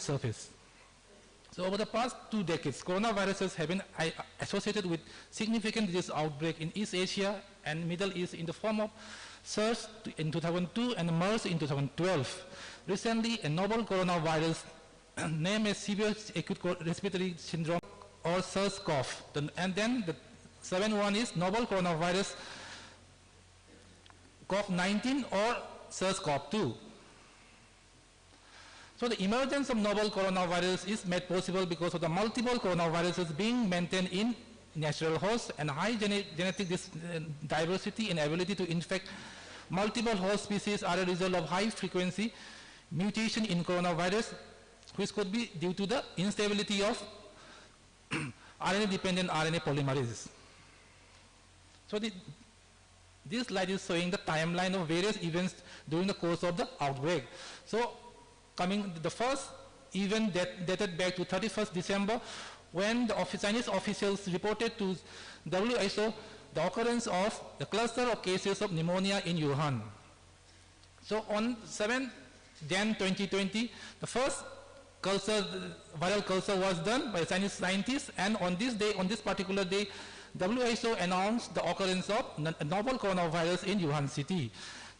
surface. So over the past 2 decades, coronaviruses have been associated with significant disease outbreak in East Asia and Middle East in the form of SARS in 2002 and MERS in 2012. Recently, a novel coronavirus named as severe acute respiratory syndrome or SARS-CoV. And then the 7th is novel coronavirus COVID-19 or SARS-CoV-2. So the emergence of novel coronavirus is made possible because of the multiple coronaviruses being maintained in natural hosts and high genetic diversity and ability to infect multiple host species are a result of high frequency mutation in coronavirus, which could be due to the instability of RNA-dependent RNA polymerases. So this slide is showing the timeline of various events during the course of the outbreak. So the first event dated back to 31st December when the Chinese officials reported to WHO the occurrence of the cluster of cases of pneumonia in Wuhan. So on 7th Jan 2020, the first viral culture was done by Chinese scientists, and on this particular day, WHO announced the occurrence of a novel coronavirus in Wuhan city.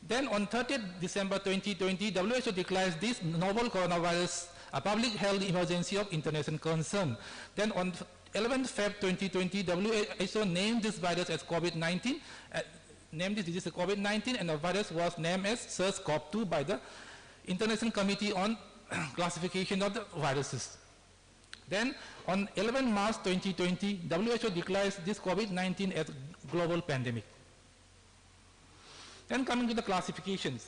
Then on 30th December 2020, WHO declares this novel coronavirus a public health emergency of international concern. Then on 11th Feb 2020, WHO named this virus as COVID-19, named this disease as COVID-19, and the virus was named as SARS-CoV-2 by the International Committee on Classification of the Viruses. Then on 11 March 2020, WHO declares this COVID-19 as global pandemic. Then coming to the classifications.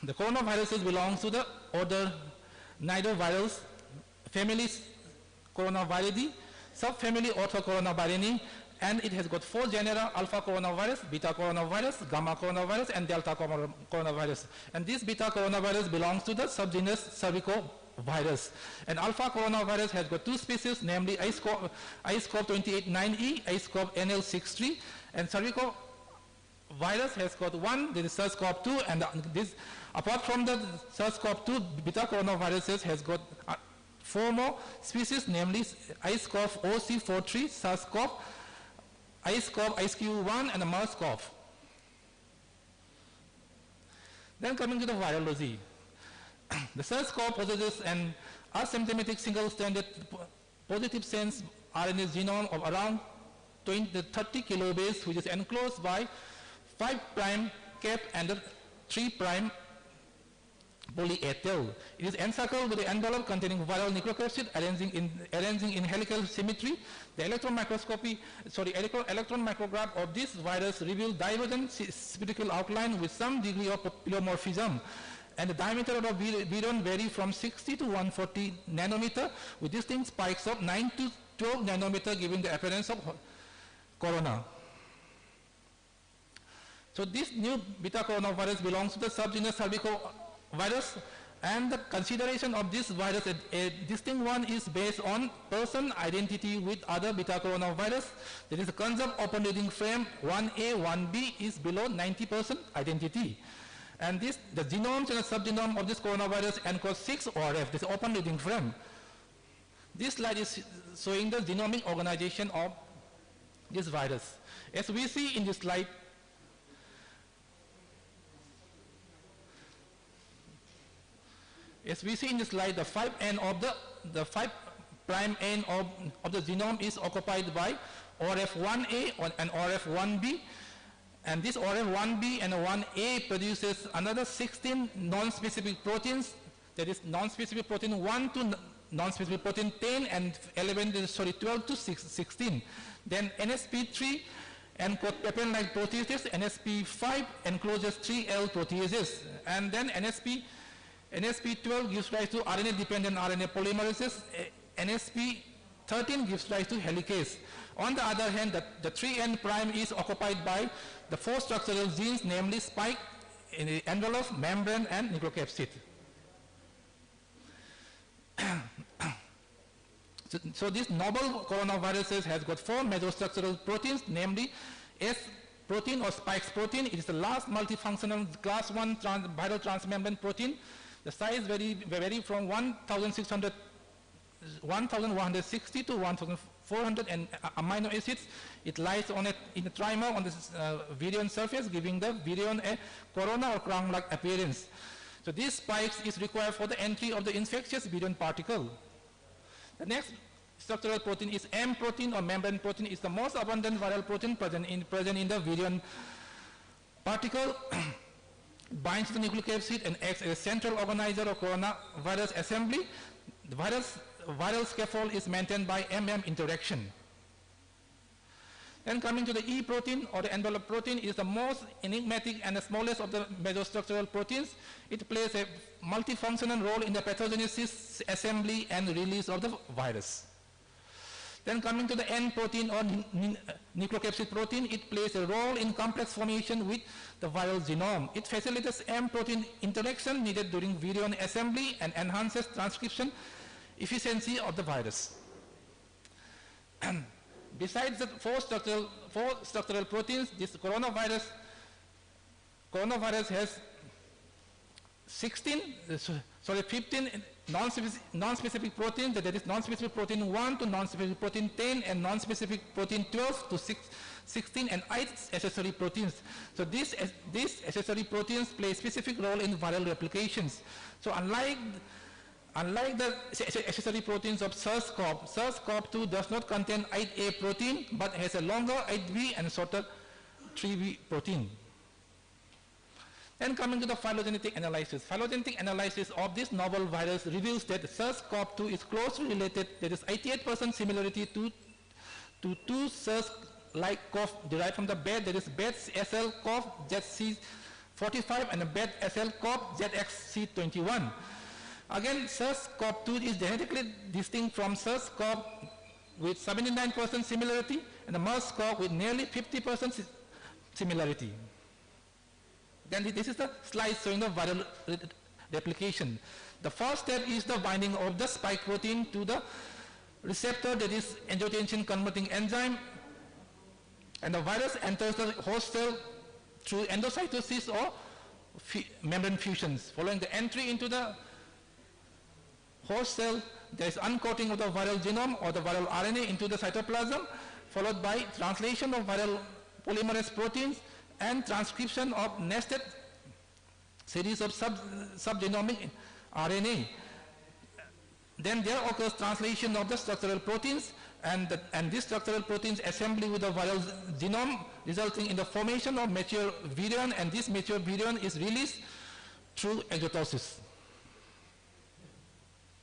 The coronaviruses belongs to the order Nidovirales, families Coronaviridae, subfamily Orthocoronavirinae, and it has got 4 genera: alpha coronavirus, beta coronavirus, gamma coronavirus, and delta coronavirus. And this beta coronavirus belongs to the subgenus cervicovirus. And alpha coronavirus has got 2 species, namely IceCoV-289E, IceCoV NL63, and cervicovirus has got 1, there is SARS-CoV-2, and this, apart from the SARS-CoV-2, beta coronaviruses has got 4 more species, namely IceCoV OC43, SARS-CoV, IceCoV IceQ1, and the MERS-CoV. Then coming to the virology. The SARS-CoV possesses an asymptomatic single-stranded positive sense RNA genome of around 30 kilobase, which is enclosed by 5' cap and 3' poly A tail. It is encircled with the envelope containing viral nucleocapsid arranging in helical symmetry. The electron micrograph of this virus reveals divergent spherical outline with some degree of polymorphism. And the diameter of the virion vary from 60 to 140 nanometer with distinct spikes of 9 to 12 nanometer, giving the appearance of corona. So this new beta coronavirus belongs to the subgenus cervicovirus, and the consideration of this virus, a distinct one, is based on person identity with other beta coronavirus. There is a conserved open reading frame 1A, 1B is below 90% identity. And the genomes and the subgenome of this coronavirus encode 6 ORF, this open reading frame. This slide is showing the genomic organization of this virus. As we see in this slide, the 5' end of the 5' end of the genome is occupied by ORF1A and ORF1B, and this ORF1B and 1A produces another 16 non-specific proteins, that is non-specific protein 1 to non-specific protein 10 and 12 to 16. Then NSP3 encodes papain-like proteases, NSP5 encloses 3L proteases, and then NSP12 gives rise to RNA-dependent RNA polymerases, NSP13 gives rise to helicase. On the other hand, the 3N prime is occupied by the 4 structural genes, namely spike, envelope, membrane, and nucleocapsid. So this novel coronaviruses has got 4 major structural proteins, namely S protein or spikes protein. It is the last multifunctional class 1 viral transmembrane protein. The size vary from 1,160 to 1,400 and amino acids. It lies on in a trimer on the virion surface, giving the virion a corona or crown-like appearance. So these spikes is required for the entry of the infectious virion particle. The next structural protein is M protein or membrane protein. Is the most abundant viral protein present in the virion particle. Binds to the nucleocapsid and acts as a central organizer of coronavirus assembly. The viral scaffold is maintained by MM interaction. Then coming to the E protein or the envelope protein is the most enigmatic and the smallest of the mesostructural proteins. It plays a multifunctional role in the pathogenesis, assembly and release of the virus. Then coming to the N protein or nucleocapsid protein, it plays a role in complex formation with the viral genome. It facilitates M protein interaction needed during virion assembly and enhances transcription efficiency of the virus. Besides the four structural proteins, this coronavirus has 15 non-specific proteins. That is non-specific protein 1 to non-specific protein 10 and non-specific protein 12 to 16 and 8 accessory proteins. So these accessory proteins play a specific role in viral replications. So unlike the accessory proteins of SARS-CoV, SARS-CoV-2 does not contain 8A protein but has a longer 8V and shorter 3V protein. Then coming to the phylogenetic analysis. Phylogenetic analysis of this novel virus reveals that SARS-CoV-2 is closely related. There is 88% similarity to two SARS-like CoV derived from the bat. There is bat SL-CoV ZC45 and a bat SL-CoV ZXC21. Again, SARS-CoV-2 is genetically distinct from SARS-CoV with 79% similarity and the MERS-CoV with nearly 50% similarity. Then this is the slide showing the viral replication. The first step is the binding of the spike protein to the receptor, that is angiotensin converting enzyme, and the virus enters the host cell through endocytosis or membrane fusions. Following the entry into the host cell, there is uncoating of the viral genome or the viral RNA into the cytoplasm, followed by translation of viral polymerase proteins and transcription of nested series of subgenomic RNA. Then there occurs translation of the structural proteins and these structural proteins assembly with the viral genome, resulting in the formation of mature virion, and this mature virion is released through exotosis.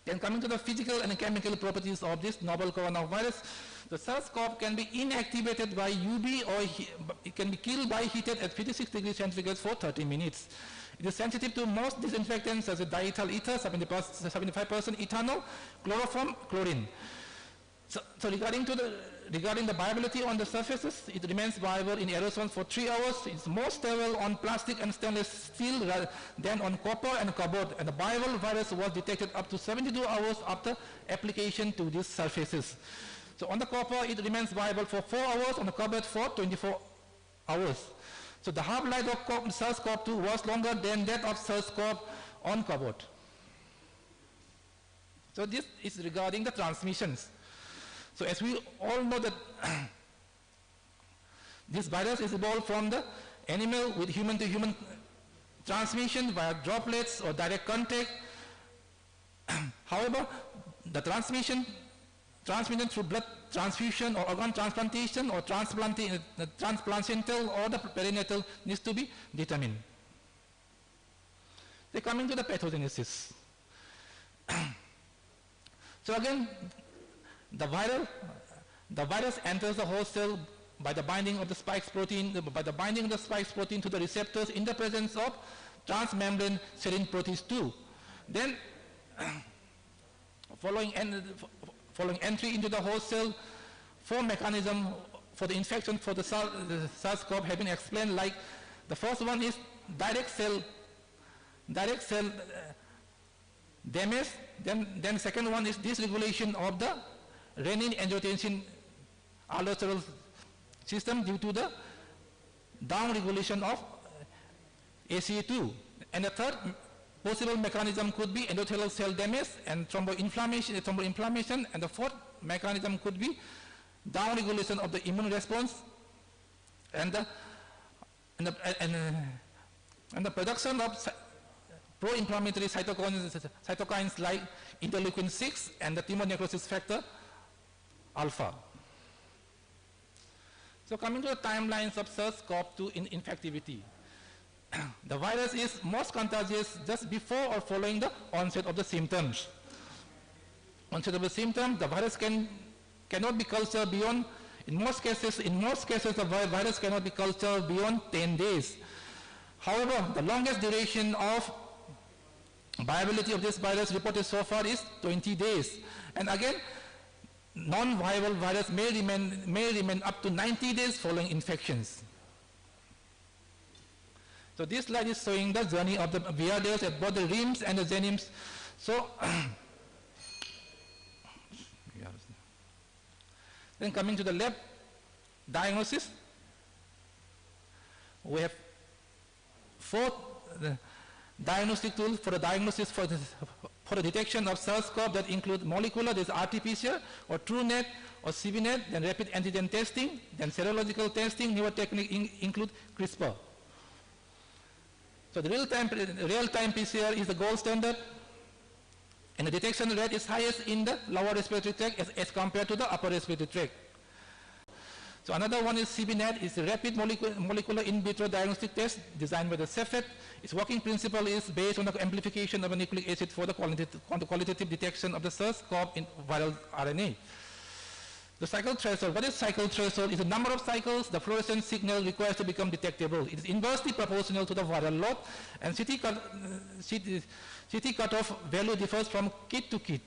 Then coming to the physical and chemical properties of this novel coronavirus, the SARS-CoV can be inactivated by UV or it can be killed by heated at 56 degrees centigrade for 30 minutes. It is sensitive to most disinfectants such as diethyl ether, 75% ethanol, chloroform, chlorine. So regarding the viability on the surfaces, it remains viable in aerosols for 3 hours. It's more stable on plastic and stainless steel than on copper and cardboard. And the viral virus was detected up to 72 hours after application to these surfaces. So on the copper, it remains viable for 4 hours, on the cardboard for 24 hours. So the half-life of SARS-CoV-2 was longer than that of SARS-CoV on cardboard. So this is regarding the transmissions. So as we all know that this virus is evolved from the animal with human-to-human transmission via droplets or direct contact. However, the transmission through blood transfusion or organ transplantation or transplantal or the perinatal needs to be determined. Then coming to the pathogenesis. So again, the virus enters the host cell by the binding of the spike protein to the receptors in the presence of transmembrane serine protease 2. Then, following entry into the host cell, 4 mechanisms for the infection for the SARS-CoV have been explained. Like the first one is direct cell damage. Then second one is dysregulation of the renin-angiotensin aldosterol system due to the down regulation of ACE2. And the third possible mechanism could be endothelial cell damage and thromboinflammation, and the fourth mechanism could be downregulation of the immune response and the production of pro-inflammatory cytokines like interleukin 6 and the tumor necrosis factor alpha. So coming to the timelines of SARS-CoV-2 infectivity. The virus is most contagious just before or following the onset of the symptoms. Onset of the symptoms, the virus cannot be cultured beyond, in most cases the virus cannot be cultured beyond 10 days. However, the longest duration of viability of this virus reported so far is 20 days. And again, non-viable virus may remain up to 90 days following infections. So this slide is showing the journey of the VRDs at both the rims and the zenims. So then coming to the lab diagnosis, we have four diagnostic tools for the diagnosis for the detection of SARS-CoV that include molecular, there is RT-PCR or TrueNet or CBNet, then rapid antigen testing, then serological testing. Newer technique include CRISPR. So the real-time PCR is the gold standard, and the detection rate is highest in the lower respiratory tract as compared to the upper respiratory tract. So another one is CBNet, is a rapid molecular in vitro diagnostic test designed by the Cepheid. Its working principle is based on the amplification of a nucleic acid for the qualitative detection of the SARS-CoV in viral RNA. The cycle threshold. What is cycle threshold? Is the number of cycles the fluorescent signal requires to become detectable. It is inversely proportional to the viral load, and CT cutoff value differs from kit to kit.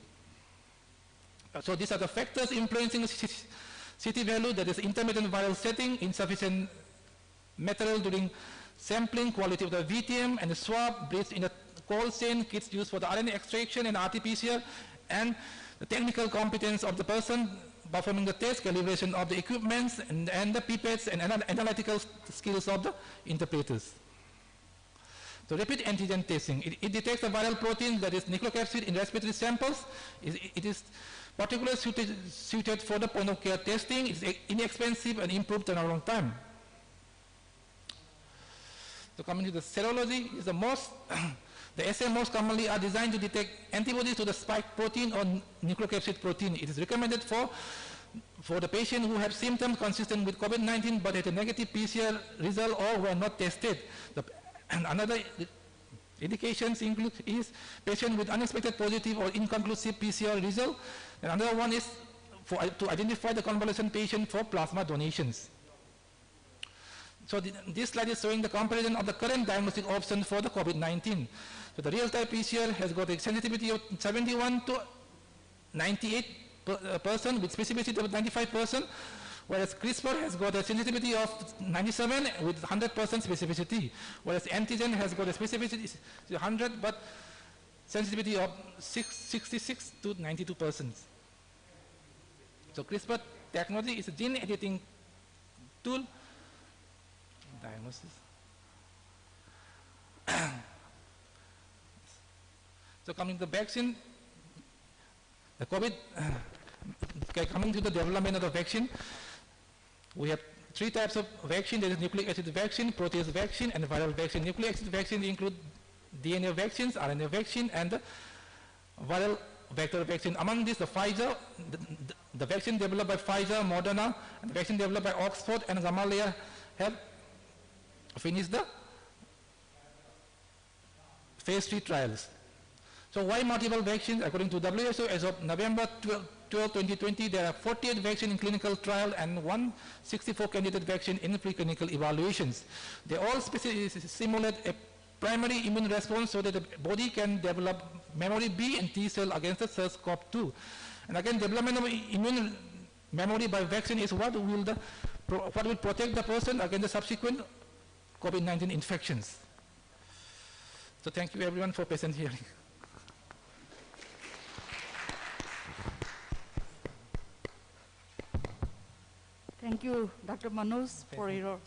So these are the factors influencing CT value, that is intermittent viral setting, insufficient material during sampling, quality of the VTM and the swab, breathed in the cold chain, kits used for the RNA extraction and RT-PCR, and the technical competence of the person performing the test, calibration of the equipments, and the pipettes and analytical skills of the interpreters. So rapid antigen testing, it detects the viral protein, that is nucleocapsid, in respiratory samples. It is particularly suited for the point of care testing. It's inexpensive and improved turnaround time. So coming to the serology, is the assay most commonly are designed to detect antibodies to the spike protein or nucleocapsid protein. It is recommended for the patient who have symptoms consistent with COVID-19 but had a negative PCR result or were not tested. And another indications include is patient with unexpected positive or inconclusive PCR result. And another one is to identify the convalescent patient for plasma donations. So this slide is showing the comparison of the current diagnostic options for the COVID-19. So the real-time PCR has got a sensitivity of 71 to 98% with specificity of 95%, whereas CRISPR has got a sensitivity of 97 with 100% specificity, whereas antigen has got a specificity 100 but sensitivity of 66 to 92%. So CRISPR technology is a gene editing tool. Diagnosis. So coming to the vaccine, the COVID, coming to the development of the vaccine, we have three types of vaccine. There is nucleic acid vaccine, protease vaccine, and viral vaccine. Nucleic acid vaccine include DNA vaccines, RNA vaccine, and the viral vector vaccine. Among these, the Pfizer, the vaccine developed by Pfizer, Moderna, and the vaccine developed by Oxford and Gamaleya have finished the phase 3 trials. So why multiple vaccines? According to WHO, as of November 12, 2020, there are 48 vaccines in clinical trial and 164 candidate vaccine in preclinical evaluations. They all simulate a primary immune response so that the body can develop memory B and T cell against the SARS-CoV-2. And again, development of immune memory by vaccine is what will protect the person against the subsequent COVID-19 infections. So thank you everyone for patient hearing. Thank you, Dr. Manoj, for your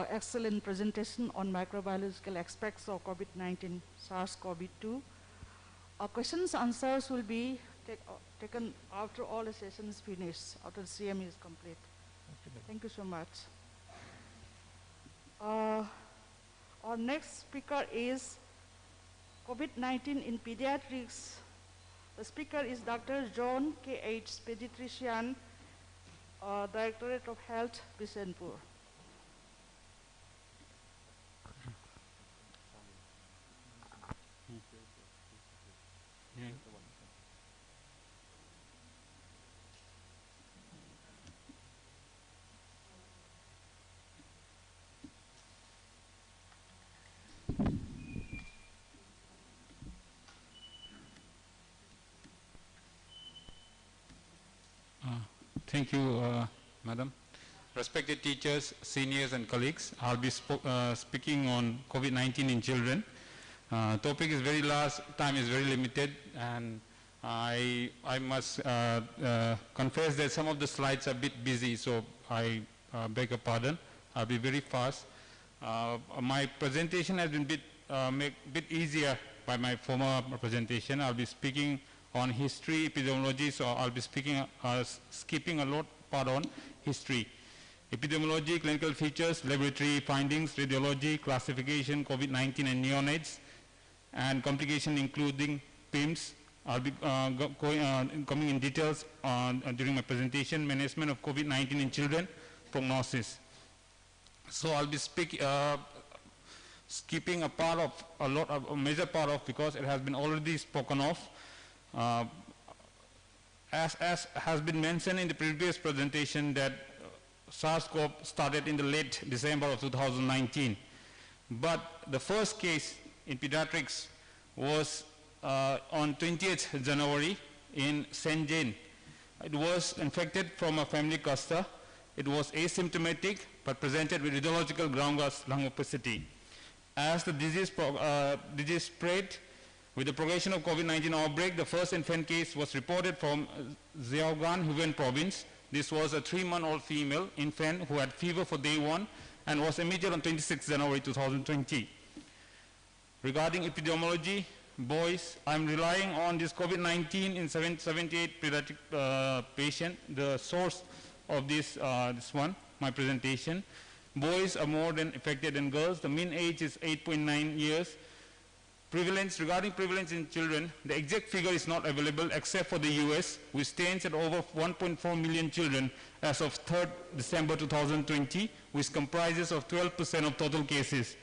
excellent presentation on microbiological aspects of COVID-19 SARS-CoV-2. Questions and answers will be taken after all the sessions finish, after the CM is complete. Thank you so much. Our next speaker is COVID-19 in pediatrics. The speaker is Dr. John K.H., pediatrician, Directorate of Health, Bishanpur. Thank you, Madam. Respected teachers, seniors and colleagues, I'll be speaking on COVID-19 in children. Topic is very large, time is very limited, and I must confess that some of the slides are a bit busy, so I beg your pardon. I'll be very fast. My presentation has been made a bit easier by my former presentation. I'll be speaking on history, epidemiology, so I'll be speaking, skipping a lot part on history. Epidemiology, clinical features, laboratory findings, radiology, classification, COVID-19 and neonates, and complication including PIMS. I'll be coming in details during my presentation, management of COVID-19 in children, prognosis. So I'll be skipping a part of, a major part of, because it has been already spoken of. As has been mentioned in the previous presentation, that SARS-CoV started in the late December of 2019. But the first case in pediatrics was on 20th January in Shenzhen. It was infected from a family cluster. It was asymptomatic but presented with radiological ground glass lung opacity. As the disease spread, with the progression of COVID-19 outbreak, the first infant case was reported from Zhejiang, Hubei province. This was a 3-month-old female infant who had fever for day 1 and was admitted on 26 January 2020. Regarding epidemiology, boys, I'm relying on this COVID-19 in 78 pediatric patient, the source of this one, my presentation. Boys are more than affected than girls. The mean age is 8.9 years. Prevalence, regarding prevalence in children, the exact figure is not available except for the US, which stands at over 1.4 million children as of 3rd December 2020, which comprises of 12% of total cases.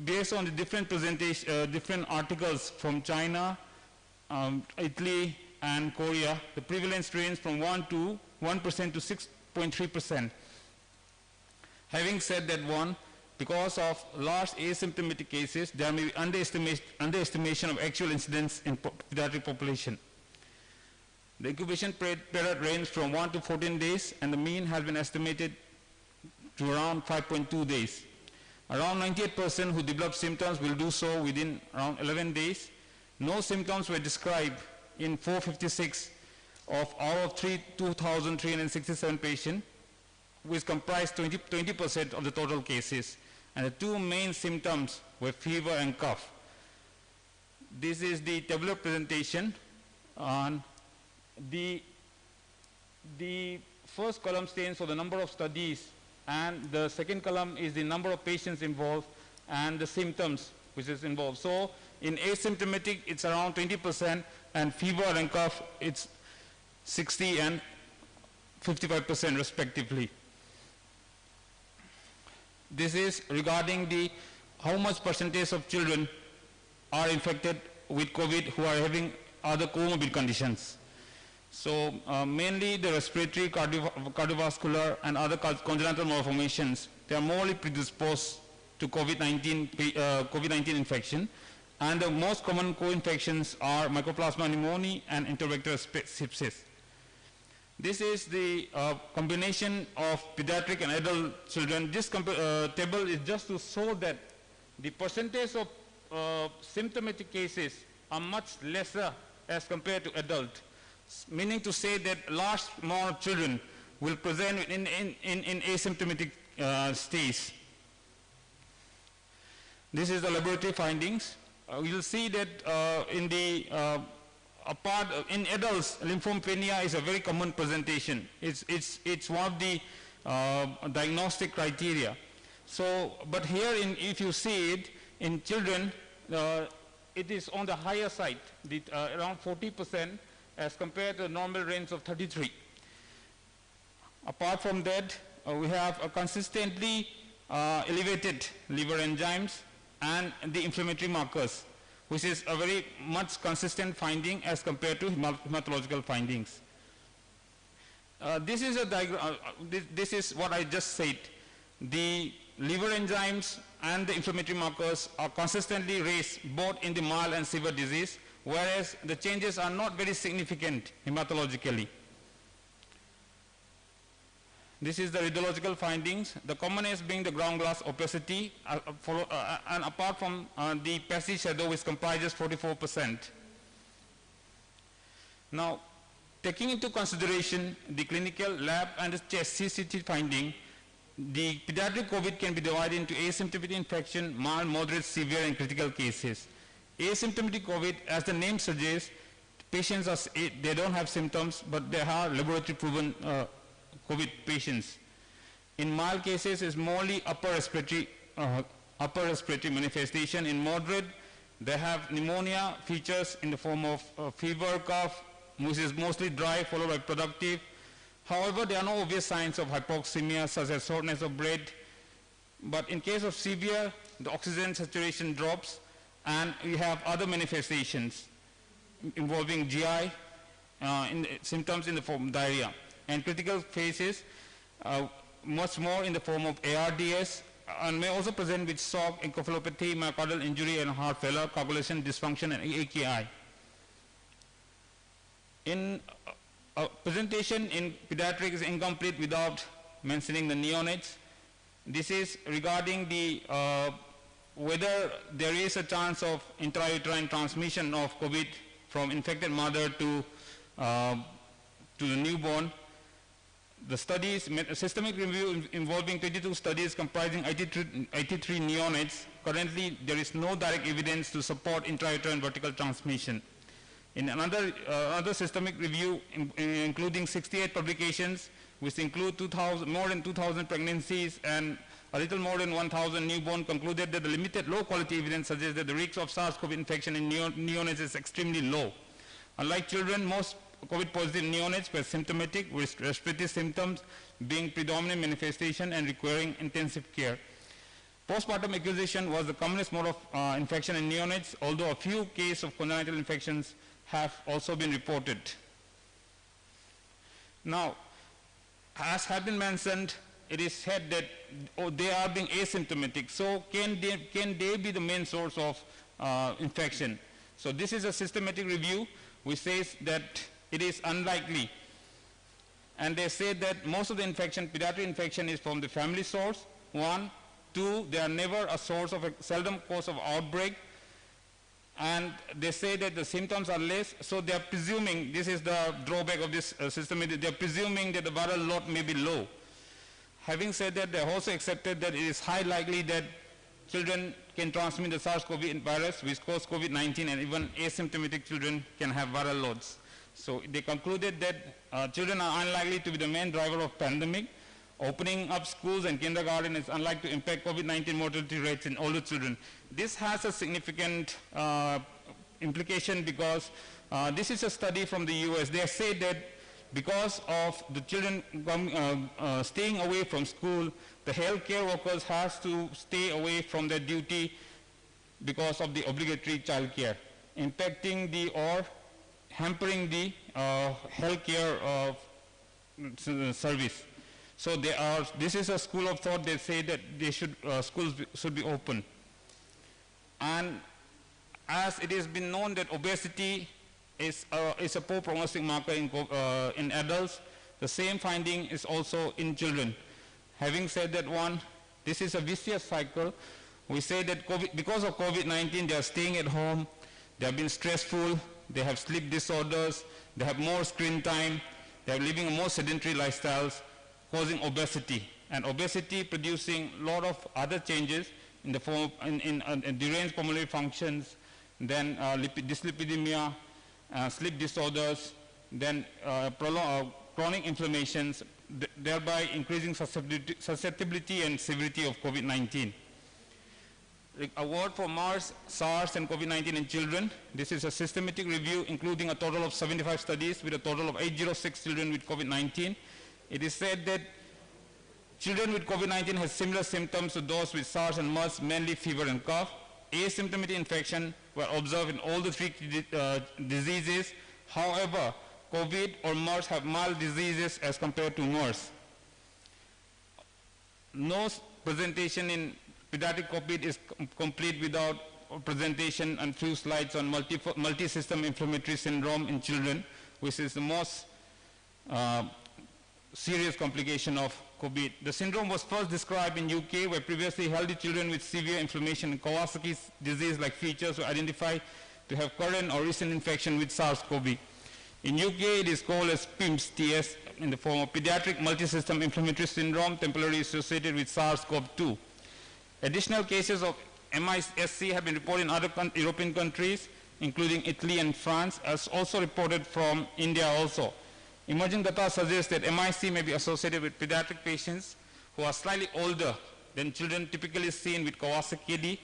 Based on the different different articles from China, Italy, and Korea, the prevalence ranges from 1% to 6.3%. Having said that, because of large asymptomatic cases, there may be underestimation of actual incidence in pediatric population. The incubation period ranges from 1 to 14 days, and the mean has been estimated to around 5.2 days. Around 98% who develop symptoms will do so within around 11 days. No symptoms were described in 456 out of 2,367 patients, which comprised 20% of the total cases. And the two main symptoms were fever and cough. This is the tabular presentation. On the first column stands for the number of studies, and the second column is the number of patients involved and the symptoms which is involved. So in asymptomatic, it's around 20%, and fever and cough, it's 60 and 55% respectively. This is regarding the how much percentage of children are infected with COVID who are having other comorbid conditions. So mainly the respiratory, cardiovascular, and other congenital malformations, they are morely predisposed to COVID-19 infection. And the most common co-infections are Mycoplasma pneumoniae and Enterobacter sepsis. This is the combination of pediatric and adult children. This table is just to show that the percentage of symptomatic cases are much lesser as compared to adult, meaning to say that large amount of children will present in asymptomatic stays. This is the laboratory findings. You'll see that in the in adults, lymphopenia is a very common presentation. It's one of the diagnostic criteria. So, but here, if you see it in children, it is on the higher side, around 40%, as compared to the normal range of 33. Apart from that, we have a consistently elevated liver enzymes and the inflammatory markers, which is a very much consistent finding as compared to hematological findings. This is a diagram. This is what I just said. The liver enzymes and the inflammatory markers are consistently raised both in the mild and severe disease, whereas the changes are not very significant hematologically. This is the radiological findings, the commonest being the ground glass opacity, and apart from the passage shadow, which comprises 44%. Now, taking into consideration the clinical lab and the chest CCT finding, the pediatric COVID can be divided into asymptomatic infection, mild, moderate, severe, and critical cases. Asymptomatic COVID, as the name suggests, patients they don't have symptoms, but they are laboratory proven COVID patients. In mild cases, it's mostly upper respiratory manifestation. In moderate, they have pneumonia features in the form of fever, cough, which is mostly dry, followed by productive. However, there are no obvious signs of hypoxemia, such as shortness of breath. But in case of severe, the oxygen saturation drops, and we have other manifestations involving GI symptoms in the form of diarrhea. And critical phases, much more in the form of ARDS, and may also present with shock, encephalopathy, myocardial injury, and heart failure, coagulation, dysfunction, and AKI. In presentation in pediatrics is incomplete without mentioning the neonates. This is regarding the whether there is a chance of intrauterine transmission of COVID from infected mother to the newborn. The studies, a systemic review involving 22 studies comprising 83 neonates. Currently, there is no direct evidence to support intrauterine vertical transmission. In another systemic review, including 68 publications, which include more than 2,000 pregnancies and a little more than 1,000 newborn, concluded that the limited low-quality evidence suggests that the risk of SARS-CoV infection in neonates is extremely low. Unlike children, most COVID-positive neonates were symptomatic, with respiratory symptoms being predominant manifestation and requiring intensive care. Postpartum acquisition was the commonest mode of infection in neonates, although a few cases of congenital infections have also been reported. Now, as has been mentioned, it is said that they are being asymptomatic. So can they be the main source of infection? So this is a systematic review which says that it is unlikely. And they say that most of the infection, pediatric infection, is from the family source. 1, 2, they are never a source of seldom cause of outbreak. And they say that the symptoms are less, so they are presuming, this is the drawback of this system, they are presuming that the viral load may be low. Having said that, they also accepted that it is high likely that children can transmit the SARS-CoV virus, which causes COVID-19, and even asymptomatic children can have viral loads. So they concluded that children are unlikely to be the main driver of pandemic. Opening up schools and kindergarten is unlikely to impact COVID-19 mortality rates in older children. This has a significant implication because this is a study from the US. They say that because of the children staying away from school, the healthcare workers have to stay away from their duty because of the obligatory child care, impacting or hampering the healthcare service. So this is a school of thought. They say that schools should be open. And as it has been known that obesity is a poor prognostic marker in adults, the same finding is also in children. Having said that this is a vicious cycle. We say that because of COVID-19, they are staying at home, they have been stressful, they have sleep disorders, they have more screen time, they are living more sedentary lifestyles, causing obesity. and obesity producing a lot of other changes in the form in deranged pulmonary functions, then dyslipidemia, sleep disorders, then chronic inflammations, thereby increasing susceptibility and severity of COVID-19. Award for MERS, SARS, and COVID-19 in children. This is a systematic review including a total of 75 studies with a total of 806 children with COVID-19. It is said that children with COVID-19 have similar symptoms to those with SARS and MERS, mainly fever and cough. Asymptomatic infection were observed in all the three diseases. However, COVID or MERS have mild diseases as compared to MERS. No presentation in pediatric COVID is complete without a presentation and few slides on multi-system inflammatory syndrome in children, which is the most serious complication of COVID. The syndrome was first described in UK, where previously healthy children with severe inflammation and Kawasaki's disease-like features were identified to have current or recent infection with SARS-CoV. In UK, it is called as PIMS, TS, in the form of pediatric multisystem inflammatory syndrome temporarily associated with SARS-CoV-2. Additional cases of MISC have been reported in other European countries, including Italy and France, as also reported from India also. Emerging data suggests that MIC may be associated with pediatric patients who are slightly older than children typically seen with Kawasaki,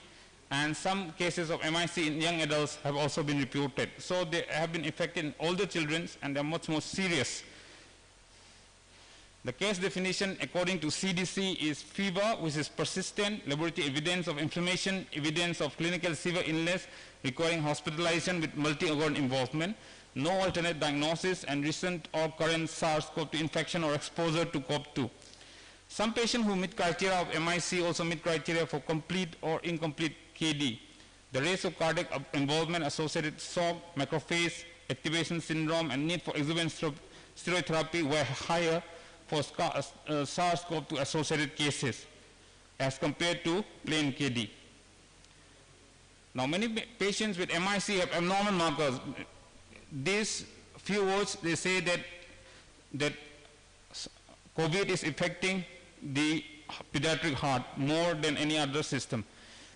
and some cases of MIC in young adults have also been reported. So they have been affected in older children, and they're much more serious. The case definition according to CDC is fever, which is persistent, laboratory evidence of inflammation, evidence of clinical severe illness requiring hospitalization with multi-organ involvement, no alternate diagnosis, and recent or current SARS-CoV-2 infection or exposure to CoV-2. Some patients who meet criteria of MIC also meet criteria for complete or incomplete KD. The rates of cardiac involvement associated with shock, macrophage activation syndrome, and need for exogenous steroid therapy were higher for SARS-CoV-2 associated cases as compared to plain KD. Now, many patients with MIC have abnormal markers. These few words, they say that COVID is affecting the pediatric heart more than any other system.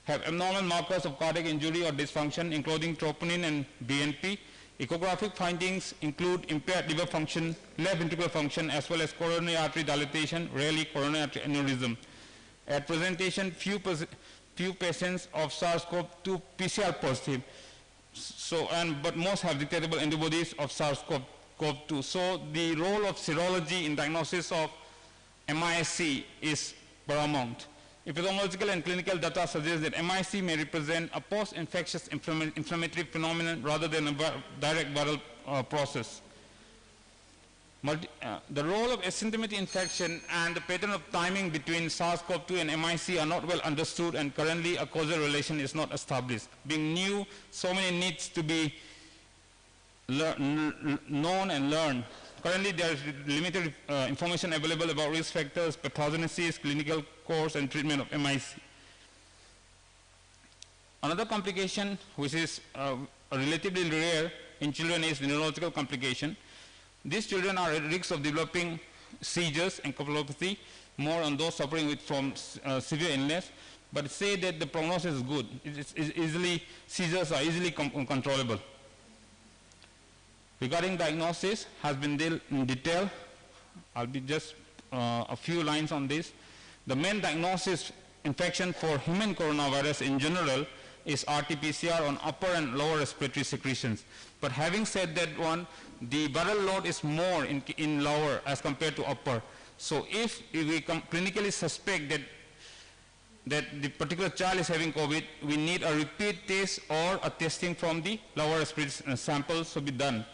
Have abnormal markers of cardiac injury or dysfunction, including troponin and BNP. Echographic findings include impaired liver function, left ventricular function, as well as coronary artery dilatation, rarely coronary artery aneurysm. At presentation, few patients of SARS-CoV-2 PCR positive, but most have detectable antibodies of SARS-CoV-2. So the role of serology in diagnosis of MIC is paramount. Epidemiological and clinical data suggest that MIC may represent a post-infectious inflammatory phenomenon rather than a direct viral process. The role of asymptomatic infection and the pattern of timing between SARS-CoV-2 and MIC are not well understood, and currently a causal relation is not established. Being new, so many needs to be known and learned. Currently, there is limited information available about risk factors, pathogenesis, clinical course, and treatment of MIC. Another complication, which is relatively rare in children, is neurological complication. These children are at risk of developing seizures and encephalopathy, more on those suffering from severe illness, but say that the prognosis is good. Seizures are easily controllable. Regarding diagnosis, has been dealt in detail. I'll be just a few lines on this. The main diagnosis infection for human coronavirus in general is RT-PCR on upper and lower respiratory secretions. But having said that one, the viral load is more in lower as compared to upper. So if we clinically suspect that the particular child is having COVID, we need a repeat test or a testing from the lower respiratory samples to be done.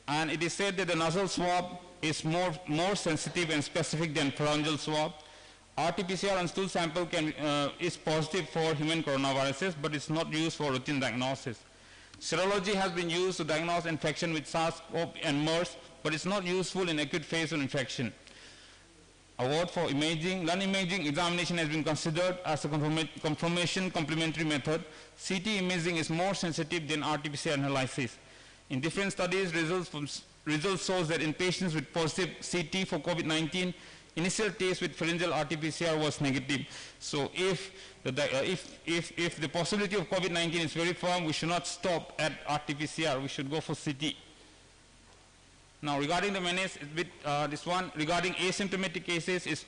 And it is said that the nasal swab is more sensitive and specific than pharyngeal swab. RT-PCR on stool sample is positive for human coronaviruses, but it's not used for routine diagnosis. Serology has been used to diagnose infection with SARS-CoV and MERS, but it's not useful in acute phase of infection. Award for imaging. Non-imaging examination has been considered as a confirmation complementary method. CT imaging is more sensitive than RT-PCR analysis. In different studies, results shows that in patients with positive CT for COVID-19, initial test with pharyngeal RT-PCR was negative. So if the possibility of COVID-19 is very firm, we should not stop at RT-PCR, we should go for CT. Now regarding the menace, with this one, regarding asymptomatic cases is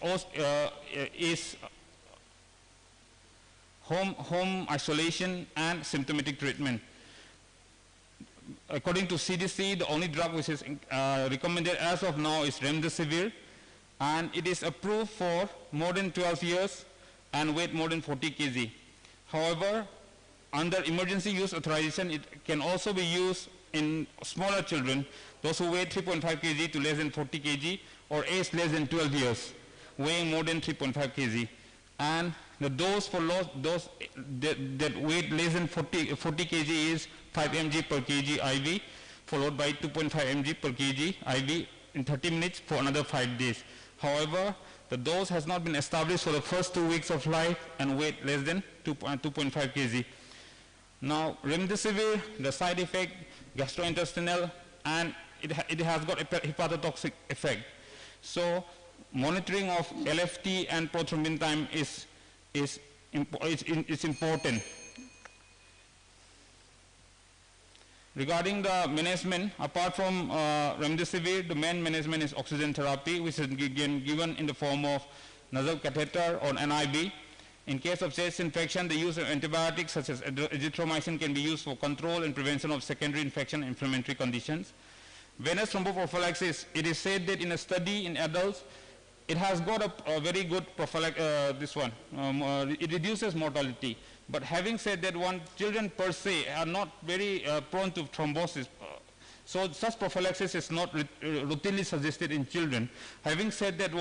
home isolation and symptomatic treatment. According to CDC, the only drug which is recommended as of now is remdesivir, and it is approved for more than 12 years and weight more than 40 kg. However, under emergency use authorization, it can also be used in smaller children, those who weigh 3.5 kg to less than 40 kg, or age less than 12 years, weighing more than 3.5 kg. And the dose for those that weight less than 40 kg is 5 mg per kg IV, followed by 2.5 mg per kg IV in 30 minutes for another 5 days. However, the dose has not been established for the first 2 weeks of life and weight less than 2.5 kg. Now, remdesivir, the side effect, gastrointestinal, and it has got a hepatotoxic effect. So, monitoring of LFT and prothrombin time is important. Regarding the management, apart from remdesivir, the main management is oxygen therapy, which is given in the form of nasal catheter or NIB. In case of chest infection, the use of antibiotics such as azithromycin can be used for control and prevention of secondary infection and inflammatory conditions. Venous thromboprophylaxis, it is said that in a study in adults, it has got a very good prophylaxis, it reduces mortality. But having said that, children per se are not very prone to thrombosis. So such prophylaxis is not routinely suggested in children. Having said that,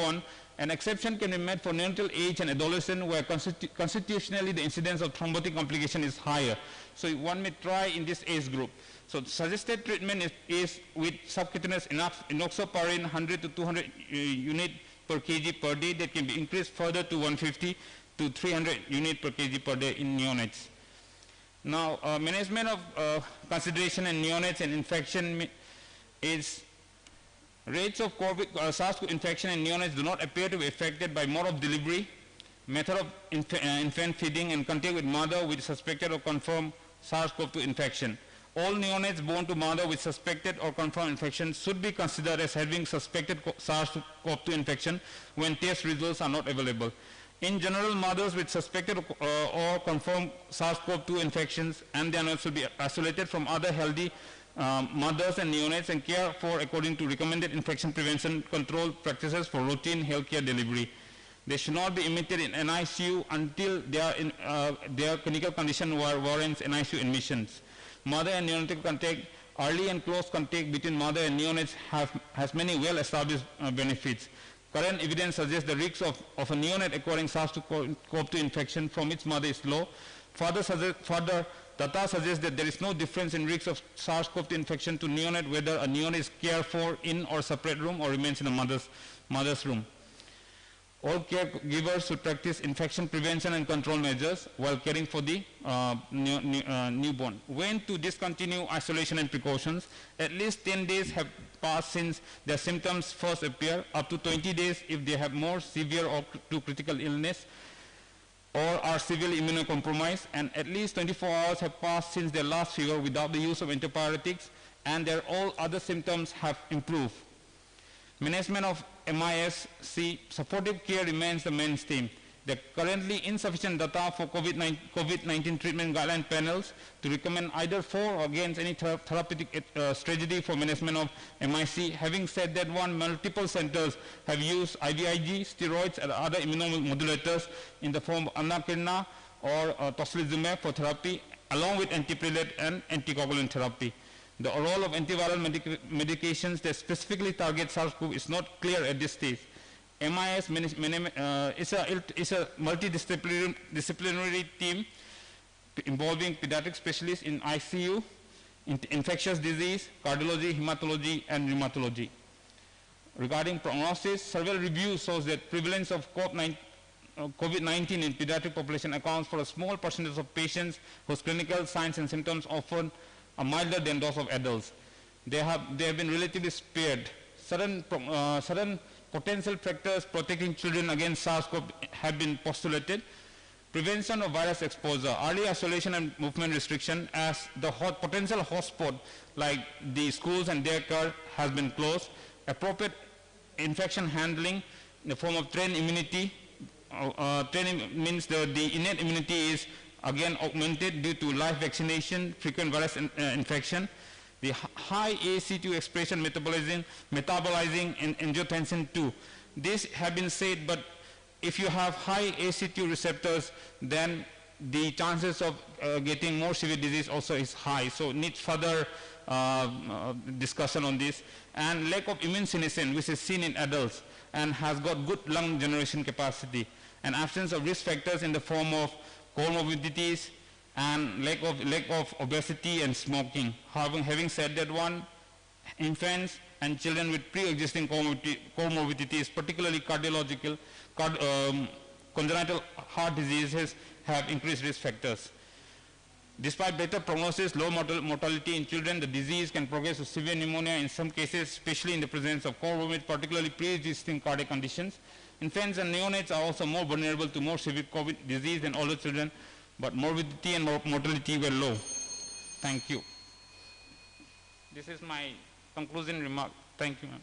an exception can be made for neonatal age and adolescent, where constitutionally the incidence of thrombotic complication is higher. So one may try in this age group. So suggested treatment is with subcutaneous enoxaparin 100 to 200 unit per kg per day, that can be increased further to 150 to 300 unit per kg per day in neonates. Now, management of consideration in neonates and infection is rates of SARS-CoV infection in neonates do not appear to be affected by mode of delivery, method of infant feeding, and contact with mother with suspected or confirmed SARS-CoV-2 infection. All neonates born to mother with suspected or confirmed infection should be considered as having suspected SARS-CoV-2 infection when test results are not available. In general, mothers with suspected or confirmed SARS-CoV-2 infections and their neonates will be isolated from other healthy mothers and neonates and care for according to recommended infection prevention control practices for routine healthcare delivery. They should not be admitted in NICU until their clinical condition warrants NICU admissions. Mother and neonatal contact, early and close contact between mother and neonates has many well-established benefits. Current evidence suggests the risk of a neonate acquiring SARS-CoV-2 infection from its mother is low. Further data suggests that there is no difference in risk of SARS-CoV-2 infection to neonate whether a neonate is cared for in or separate room or remains in a mother's room. All caregivers should practice infection prevention and control measures while caring for the newborn. When to discontinue isolation and precautions, at least 10 days have passed since their symptoms first appear, up to 20 days if they have more severe or to critical illness or are severely immunocompromised, and at least 24 hours have passed since their last fever without the use of antibiotics, and their all other symptoms have improved. Management of MIS-C, supportive care remains the mainstay. There are currently insufficient data for COVID-19 treatment guideline panels to recommend either for or against any therapeutic strategy for management of MIC. Having said that, multiple centers have used IVIG, steroids, and other immunomodulators in the form of anakinra or tocilizumab for therapy, along with antiplatelet and anticoagulant therapy. The role of antiviral medications that specifically target SARS-CoV is not clear at this stage. MIS is a multidisciplinary team involving pediatric specialists in ICU, infectious disease, cardiology, hematology, and rheumatology. Regarding prognosis, several reviews shows that prevalence of COVID-19 in pediatric population accounts for a small percentage of patients whose clinical signs and symptoms often are milder than those of adults. They have been relatively spared. Sudden potential factors protecting children against SARS-CoV have been postulated. Prevention of virus exposure, early isolation and movement restriction, as the potential hotspot like the schools and daycare has been closed. Appropriate infection handling in the form of trained immunity. Training means the innate immunity is again augmented due to live vaccination, frequent virus infection. The high ACE2 expression metabolizing angiotensin 2. These have been said, but if you have high ACE2 receptors, then the chances of getting more severe disease also is high. So needs further discussion on this. And lack of immune senescence, which is seen in adults and has got good lung generation capacity. And absence of risk factors in the form of comorbidities and lack of obesity and smoking. Having said that one, infants and children with pre-existing comorbidities, particularly cardiological, congenital heart diseases, have increased risk factors. Despite better prognosis, low mortality in children, the disease can progress to severe pneumonia in some cases, especially in the presence of comorbid, particularly pre-existing cardiac conditions. Infants and neonates are also more vulnerable to more severe COVID disease than older children, but morbidity and mortality were low. Thank you. This is my conclusion remark. Thank you, ma'am.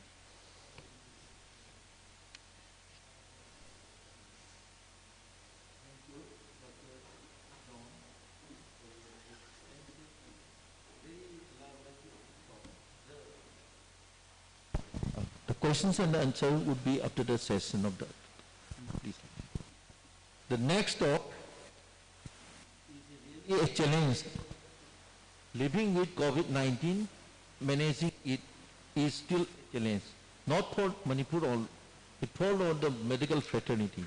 The questions and answers would be after the session of the. Please. The next talk is a challenge. Living with COVID-19, managing it is still a challenge. Not for Manipur all, it falls on the medical fraternity.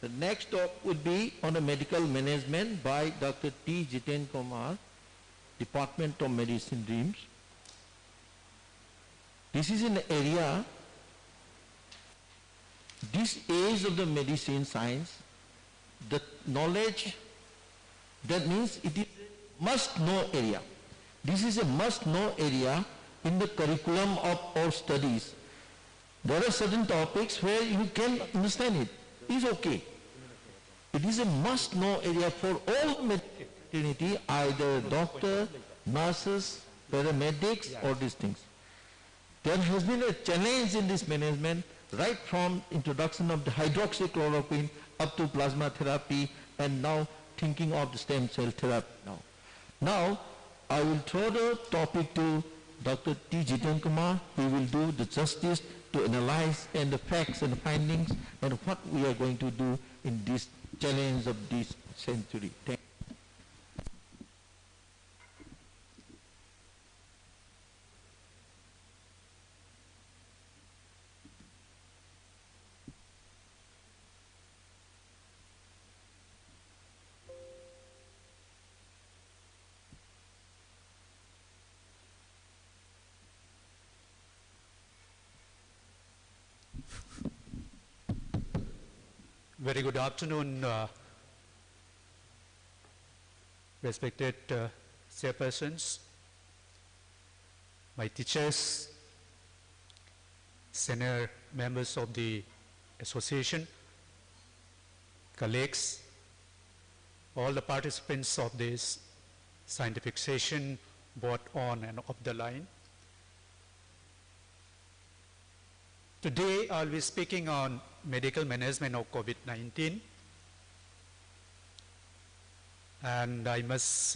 The next talk would be on a medical management by Dr. T. Jiten Kumar, Department of Medicine, DREAMS. This is an area, this age of the medicine science, the knowledge, that means it is a must-know area. This is a must-know area in the curriculum of our studies. There are certain topics where you can understand it. It's okay. It is a must-know area for all fraternity, either doctor, nurses, paramedics, or these things. There has been a challenge in this management right from introduction of the hydroxychloroquine up to plasma therapy, and now thinking of the stem cell therapy now. Now, I will throw the topic to Dr. T. Jiten Kumar. He will do the justice to analyze and the facts and findings and what we are going to do in this challenge of this century. Thank you. Very good afternoon, respected chairpersons, my teachers, senior members of the association, colleagues, all the participants of this scientific session, both on and off the line. Today I'll be speaking on medical management of COVID-19, and I must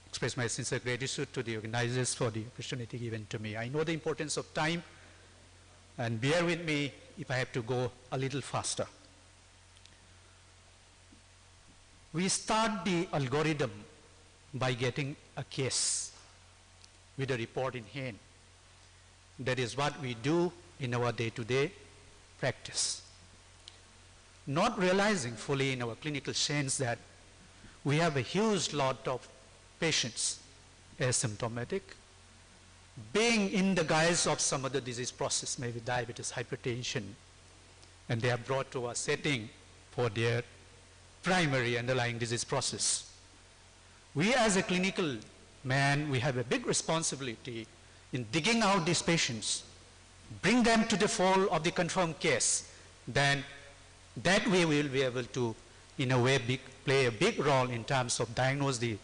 express my sincere gratitude to the organizers for the opportunity given to me. I know the importance of time, and bear with me if I have to go a little faster. We start the algorithm by getting a case with a report in hand. That is what we do in our day-to-day practice. Not realizing fully in our clinical sense that we have a huge lot of patients asymptomatic, being in the guise of some other disease process, maybe diabetes, hypertension, and they are brought to a setting for their primary underlying disease process. We as a clinical man, we have a big responsibility in digging out these patients bring them to the fold of the confirmed case, then that way we will be able to, in a way, play a big role in terms of diagnose the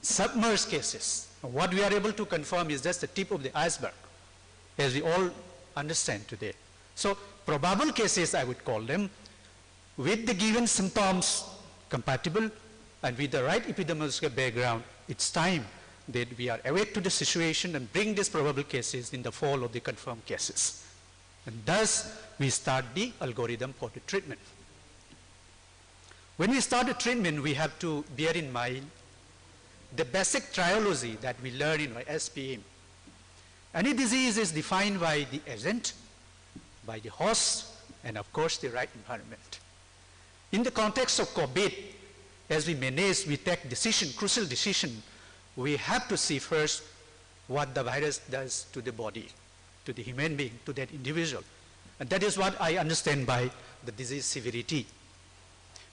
submerged cases. What we are able to confirm is just the tip of the iceberg, as we all understand today. So probable cases, I would call them, with the given symptoms compatible and with the right epidemiological background, it's time that we are awake to the situation and bring these probable cases in the fold of the confirmed cases. And thus, we start the algorithm for the treatment. When we start the treatment, we have to bear in mind the basic triology that we learn in SPM. Any disease is defined by the agent, by the host, and of course the right environment. In the context of COVID, as we manage, we take decision, crucial decision, we have to see first what the virus does to the body, to the human being, to that individual. And that is what I understand by the disease severity.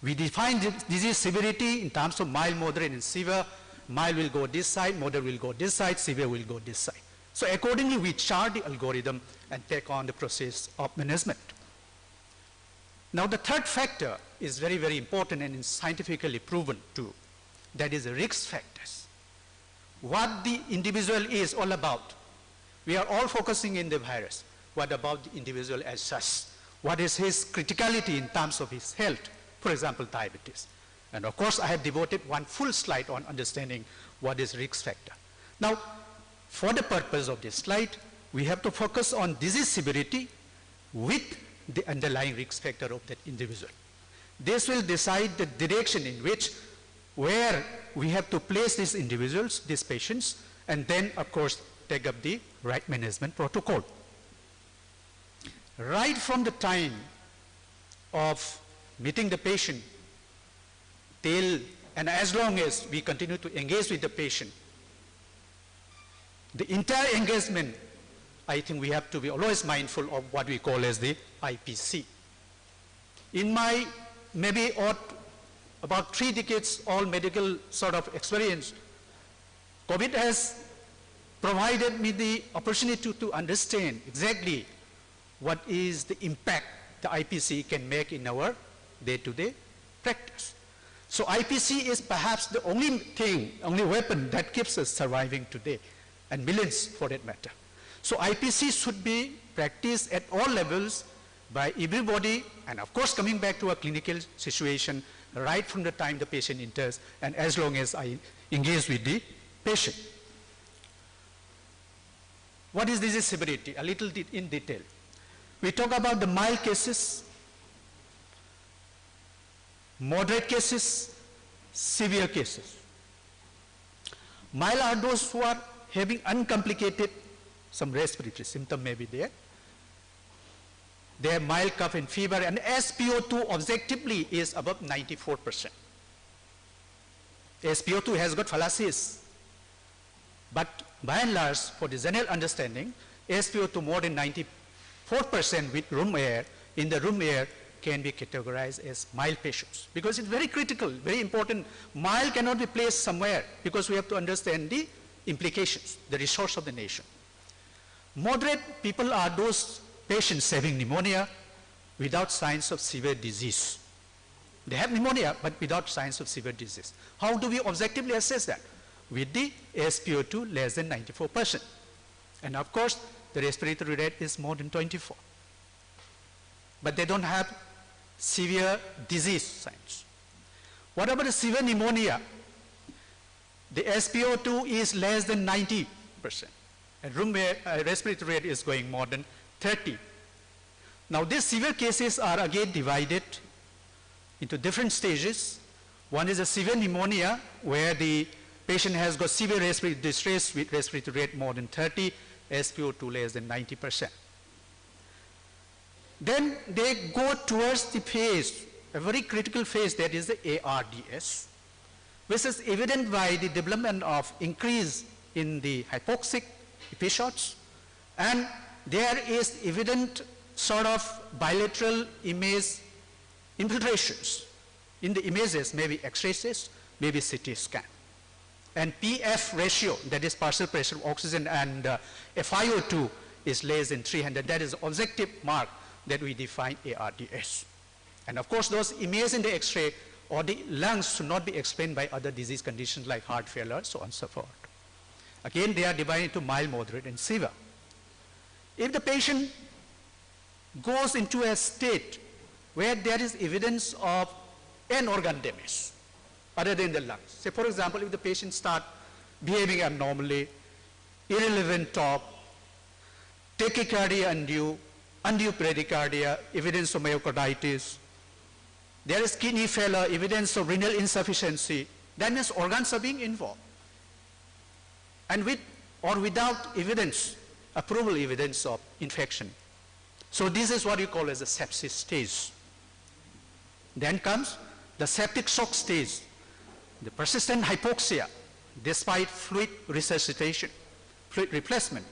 We define the disease severity in terms of mild, moderate, and severe. Mild will go this side, moderate will go this side, severe will go this side. So accordingly, we chart the algorithm and take on the process of management. Now the third factor is very, very important and is scientifically proven too. That is the risk factors. What the individual is all about. We are all focusing in the virus. What about the individual as such? What is his criticality in terms of his health? For example, diabetes. And of course, I have devoted one full slide on understanding what is risk factor. Now, for the purpose of this slide, we have to focus on disease severity with the underlying risk factor of that individual. This will decide the direction in which, where we have to place these individuals, these patients, and then, of course, take up the right management protocol. Right from the time of meeting the patient till, and as long as we continue to engage with the patient, the entire engagement, I think we have to be always mindful of what we call as the IPC. In my maybe about 3 decades all medical sort of experience, COVID has provided me the opportunity to understand exactly what is the impact the IPC can make in our day-to-day practice. So IPC is perhaps the only thing, only weapon that keeps us surviving today, and millions for that matter. So IPC should be practiced at all levels by everybody, and of course coming back to a clinical situation right from the time the patient enters and as long as I engage with the patient. What is disease severity? A little in detail. We talk about the mild cases, moderate cases, severe cases. Mild are those who are having uncomplicated, some respiratory symptom may be there. They have mild cough and fever, and SpO2 objectively is above 94%. SpO2 has got fallacies, but by and large, for the general understanding, SpO2 more than 94% with room air, in the room air can be categorized as mild patients, because it's very critical, very important. Mild cannot be placed somewhere because we have to understand the implications, the resource of the nation. Moderate people are those patients having pneumonia without signs of severe disease. They have pneumonia, but without signs of severe disease. How do we objectively assess that? With the SpO2 less than 94%. And of course, the respiratory rate is more than 24. But they don't have severe disease signs. What about the severe pneumonia? The SpO2 is less than 90%. And room air, respiratory rate is going more than 30. Now these severe cases are again divided into different stages. One is a severe pneumonia where the patient has got severe respiratory distress with respiratory rate more than 30, SpO2 less than 90%. Then they go towards the phase, a very critical phase, that is the ARDS, which is evident by the development of increase in the hypoxic episodes, and there is evident sort of bilateral image infiltrations. In the images, maybe X-rays, maybe CT scan. And PF ratio, that is partial pressure of oxygen, and FiO2 is less than 300. That is the objective mark that we define ARDS. And of course, those images in the X-ray or the lungs should not be explained by other disease conditions like heart failure, so on and so forth. Again, they are divided into mild, moderate, and severe. If the patient goes into a state where there is evidence of an organ damage other than the lungs, say for example, if the patient starts behaving abnormally, irrelevant talk, tachycardia undue bradycardia, evidence of myocarditis, there is kidney failure, evidence of renal insufficiency, that means organs are being involved. And with or without evidence, approval evidence of infection. So this is what you call as a sepsis stage. Then comes the septic shock stage, the persistent hypoxia despite fluid resuscitation, fluid replacement,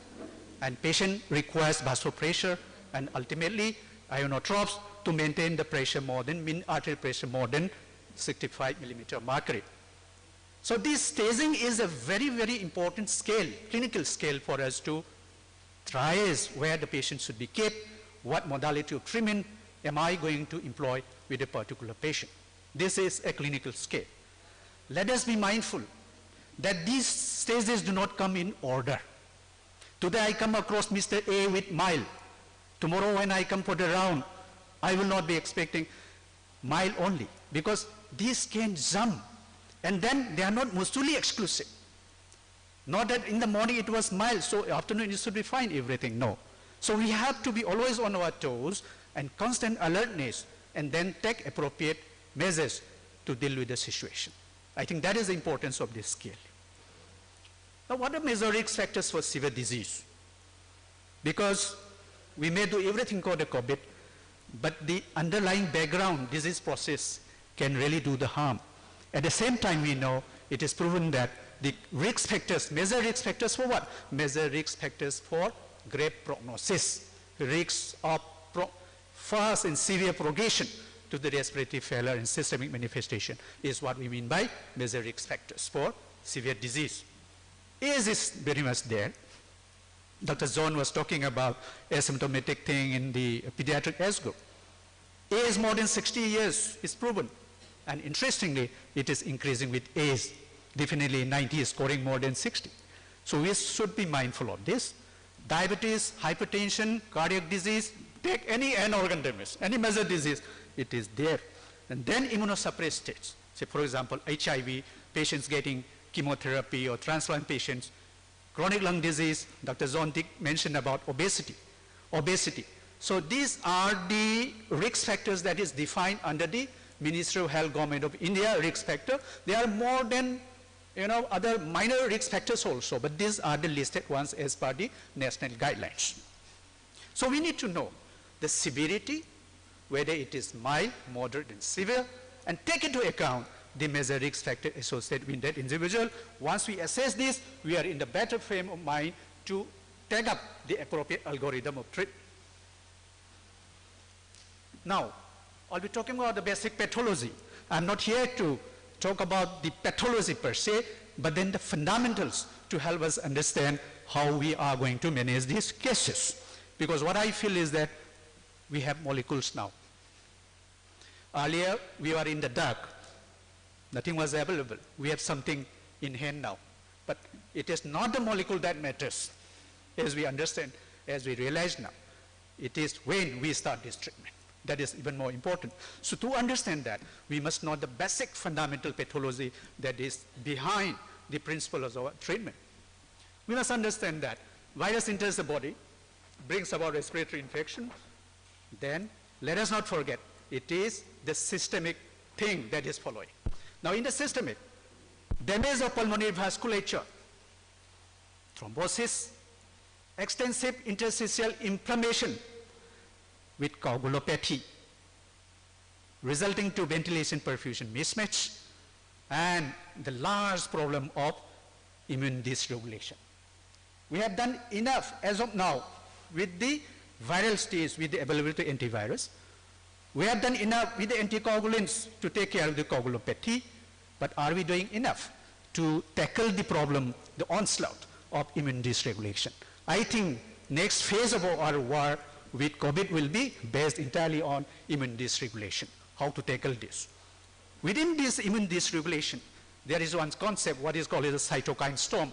and patient requires vasopressor and ultimately ionotropes to maintain the pressure more than mean arterial pressure more than 65 millimeter of mercury. So this staging is a very, very important scale, clinical scale for us to triage where the patient should be kept, what modality of treatment am I going to employ with a particular patient. This is a clinical scale. Let us be mindful that these stages do not come in order. Today I come across Mr. A with mild. Tomorrow when I come for the round, I will not be expecting mild only because these can jump and then they are not mutually exclusive. Not that in the morning it was mild, so afternoon it should be fine, everything, no. So we have to be always on our toes and constant alertness and then take appropriate measures to deal with the situation. I think that is the importance of this skill. Now what are major risk factors for severe disease? Because we may do everything called a COVID, but the underlying background disease process can really do the harm. At the same time, we know it is proven that the risk factors, major risk factors for what? Major risk factors for grave prognosis, risks of fast and severe progression to the respiratory failure and systemic manifestation is what we mean by major risk factors for severe disease. Age is very much there. Dr. John was talking about asymptomatic thing in the pediatric age group. Age more than 60 years is proven. And interestingly, it is increasing with age. Definitely 90 is scoring more than 60. So we should be mindful of this. Diabetes, hypertension, cardiac disease, take any organ damage, any major disease, it is there. And then immunosuppressed states. Say for example, HIV, patients getting chemotherapy or transplant patients, chronic lung disease, Dr. Zontik mentioned about obesity. So these are the risk factors that is defined under the Ministry of Health, Government of India risk factor. There are more than other minor risk factors also, but these are the listed ones as per the national guidelines. So we need to know the severity, whether it is mild, moderate, and severe, and take into account the major risk factor associated with that individual. Once we assess this, we are in the better frame of mind to take up the appropriate algorithm of treatment. Now, I'll be talking about the basic pathology. I'm not here to talk about the pathology per se, but then the fundamentals to help us understand how we are going to manage these cases. Because what I feel is that we have molecules now. Earlier, we were in the dark. Nothing was available. We have something in hand now. But it is not the molecule that matters, as we understand, as we realize now. It is when we start this treatment. That is even more important. So to understand that, we must know the basic fundamental pathology that is behind the principles of our treatment. We must understand that virus enters the body, brings about respiratory infection. Then let us not forget, it is the systemic thing that is following. Now in the systemic, damage of pulmonary vasculature, thrombosis, extensive interstitial inflammation with coagulopathy, resulting to ventilation perfusion mismatch, and the large problem of immune dysregulation. We have done enough as of now with the viral stage, with the availability of antivirus. We have done enough with the anticoagulants to take care of the coagulopathy, but are we doing enough to tackle the problem, the onslaught of immune dysregulation? I think next phase of our war with COVID will be based entirely on immune dysregulation, how to tackle this. Within this immune dysregulation, there is one concept, what is called as a cytokine storm.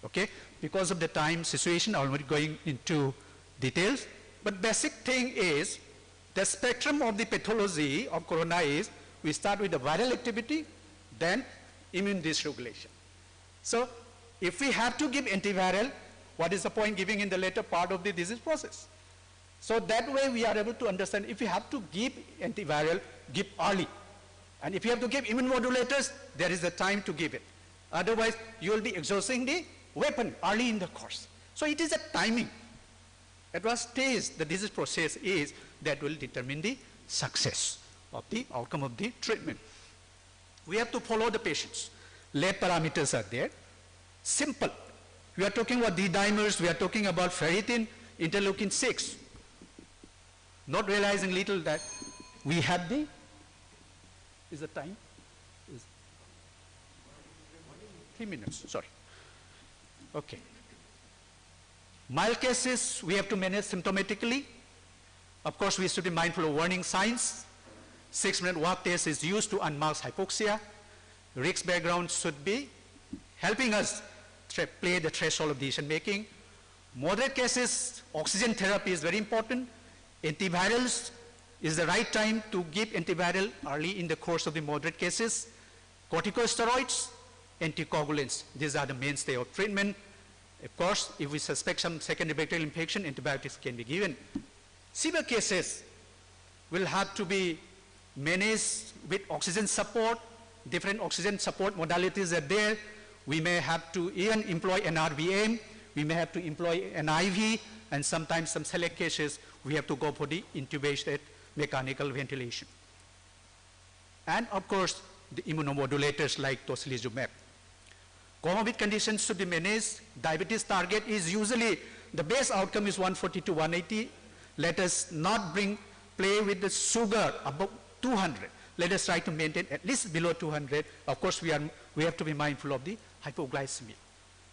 Okay, because of the time situation, I'm not going into details, but basic thing is the spectrum of the pathology of corona is we start with the viral activity, then immune dysregulation. So if we have to give antiviral, what is the point giving in the later part of the disease process? So that way we are able to understand if you have to give antiviral, give early. And if you have to give immunomodulators, there is a time to give it. Otherwise, you will be exhausting the weapon early in the course. So it is a timing. At what stage the disease process is that will determine the success of the outcome of the treatment. We have to follow the patients. Lab parameters are there. Simple. We are talking about D-dimers, we are talking about ferritin, interleukin 6. Not realizing little that we have the, is the time? 3 minutes, sorry. Okay. Mild cases, we have to manage symptomatically. Of course, we should be mindful of warning signs. 6-minute walk test is used to unmask hypoxia. Risk background should be helping us play the threshold of decision making. Moderate cases, oxygen therapy is very important. Antivirals is the right time to give antiviral early in the course of the moderate cases. Corticosteroids, anticoagulants, these are the mainstay of treatment. Of course, if we suspect some secondary bacterial infection, antibiotics can be given. Severe cases will have to be managed with oxygen support. Different oxygen support modalities are there. We may have to even employ an RVM. We may have to employ an IV, and sometimes some select cases, we have to go for the intubated mechanical ventilation. And of course, the immunomodulators like tocilizumab. Comorbid conditions should be managed. Diabetes target is usually, the base outcome is 140 to 180. Let us not play with the sugar above 200. Let us try to maintain at least below 200. Of course, we have to be mindful of the hypoglycemia.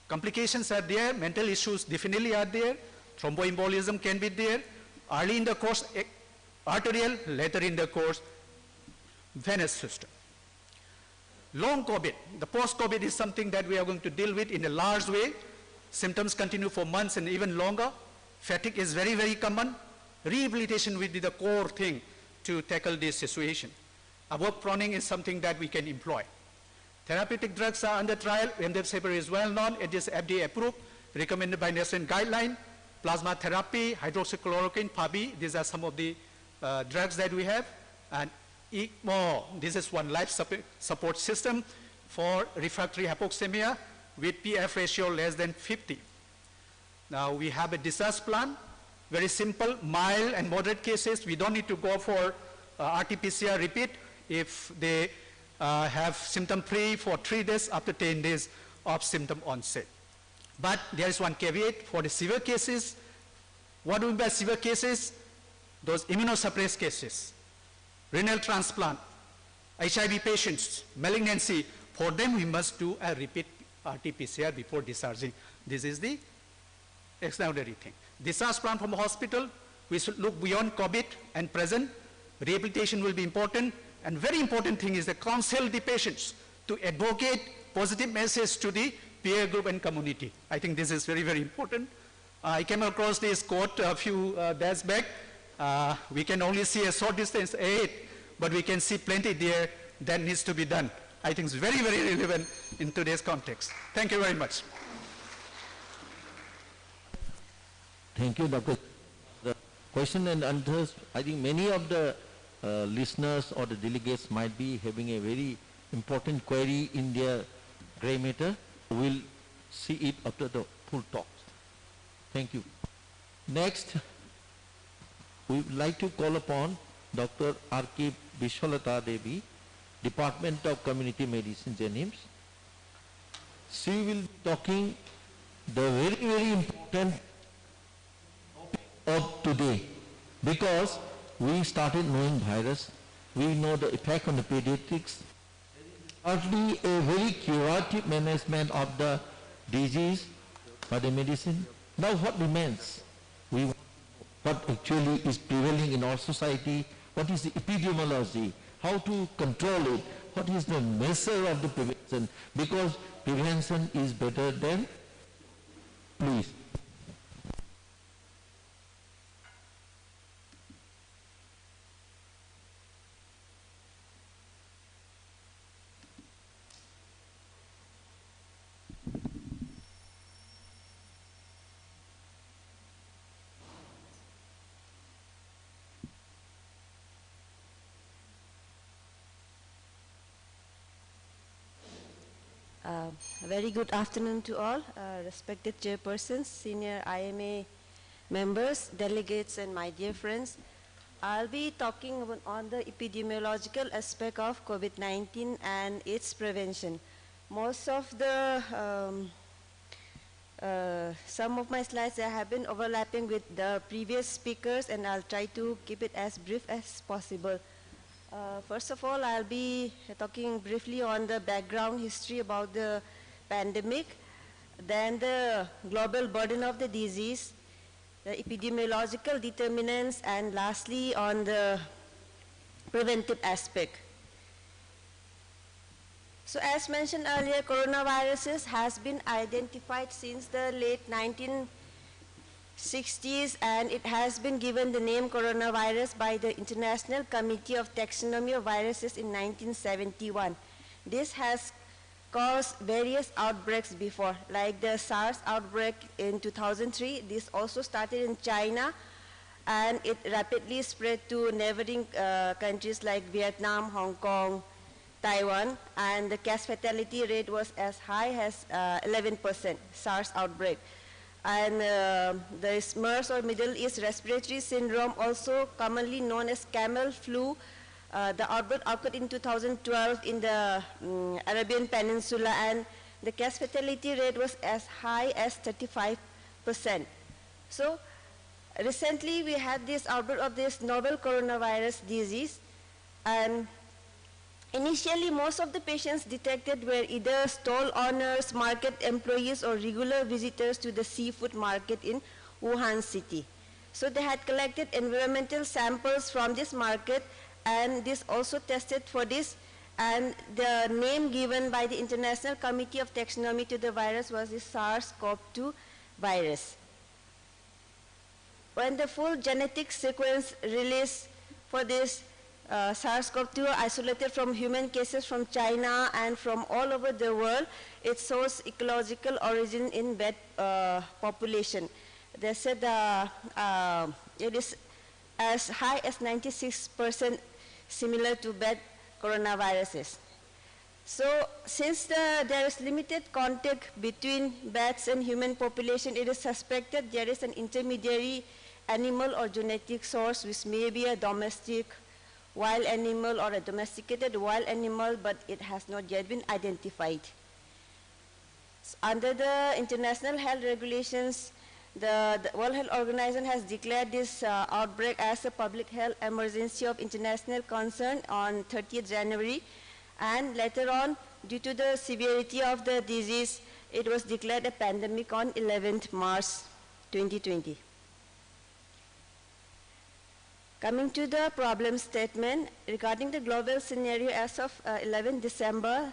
Complications are there, mental issues definitely are there, thromboembolism can be there, early in the course arterial, later in the course venous system. Long COVID, the post-COVID is something that we are going to deal with in a large way. Symptoms continue for months and even longer. Fatigue is very, very common. Rehabilitation will be the core thing to tackle this situation. Above proning is something that we can employ. Therapeutic drugs are under trial. Remdesivir is well known. It is FDA approved, recommended by national guideline. Plasma therapy, hydroxychloroquine, PABI, these are some of the drugs that we have. And IMA, this is one life support system for refractory hypoxemia with PF ratio less than 50. Now we have a discharge plan, very simple, mild and moderate cases. We don't need to go for RT-PCR repeat if they have symptom-free for 3 days after 10 days of symptom onset. But there is one caveat for the severe cases. What do we mean by severe cases? Those immunosuppressed cases, renal transplant, HIV patients, malignancy, for them we must do a repeat RT-PCR before discharging. This is the extraordinary thing. Discharge plan from a hospital, we should look beyond COVID and present. Rehabilitation will be important, and very important thing is to counsel the patients to advocate positive message to the peer group and community. I think this is very, very important. I came across this quote a few days back. We can only see a short distance ahead, but we can see plenty there that needs to be done. I think it's very, very relevant in today's context. Thank you very much. Thank you, Dr. The question and answers, I think many of the listeners or the delegates might be having a very important query in their gray matter. We'll see it after the full talk. Thank you. Next, we would like to call upon Dr. R.K. Vishwalata Devi, Department of Community Medicine, Jennings. She will be talking the very, very important topic of today, because we started knowing virus, we know the effect on the pediatrics. Thirdly, a very curative management of the disease by the medicine. Now what remains? We want what actually is prevailing in our society, what is the epidemiology, how to control it, what is the measure of the prevention, because prevention is better than, please. Very good afternoon to all, respected chairpersons, senior IMA members, delegates, and my dear friends. I'll be talking on the epidemiological aspect of COVID-19 and its prevention. Most of the, some of my slides have been overlapping with the previous speakers, and I'll try to keep it as brief as possible. First of all, I'll be talking briefly on the background history about the pandemic, then the global burden of the disease, the epidemiological determinants, and lastly on the preventive aspect. So as mentioned earlier, coronavirus has been identified since the late 1960s, and it has been given the name coronavirus by the International Committee of Taxonomy of Viruses in 1971. This has caused various outbreaks before, like the SARS outbreak in 2003. This also started in China, and it rapidly spread to neighboring countries like Vietnam, Hong Kong, Taiwan, and the case fatality rate was as high as 11%, SARS outbreak. And the MERS or Middle East Respiratory Syndrome, also commonly known as camel flu, the outbreak occurred in 2012 in the Arabian Peninsula, and the case fatality rate was as high as 35%. So recently we had this outbreak of this novel coronavirus disease, and initially most of the patients detected were either stall owners, market employees, or regular visitors to the seafood market in Wuhan city. So they had collected environmental samples from this market, and this also tested for this, and the name given by the International Committee of Taxonomy to the virus was the SARS-CoV-2 virus. When the full genetic sequence released for this SARS-CoV-2 isolated from human cases from China and from all over the world, it shows ecological origin in bat population. They said it is as high as 96% similar to bat coronaviruses. So since there is limited contact between bats and human population, it is suspected there is an intermediary animal or genetic source, which may be a domestic wild animal or a domesticated wild animal, but it has not yet been identified. So under the international health regulations, the World Health Organization has declared this outbreak as a public health emergency of international concern on 30th January, and later on, due to the severity of the disease, it was declared a pandemic on 11th March 2020. Coming to the problem statement, regarding the global scenario as of 11 December,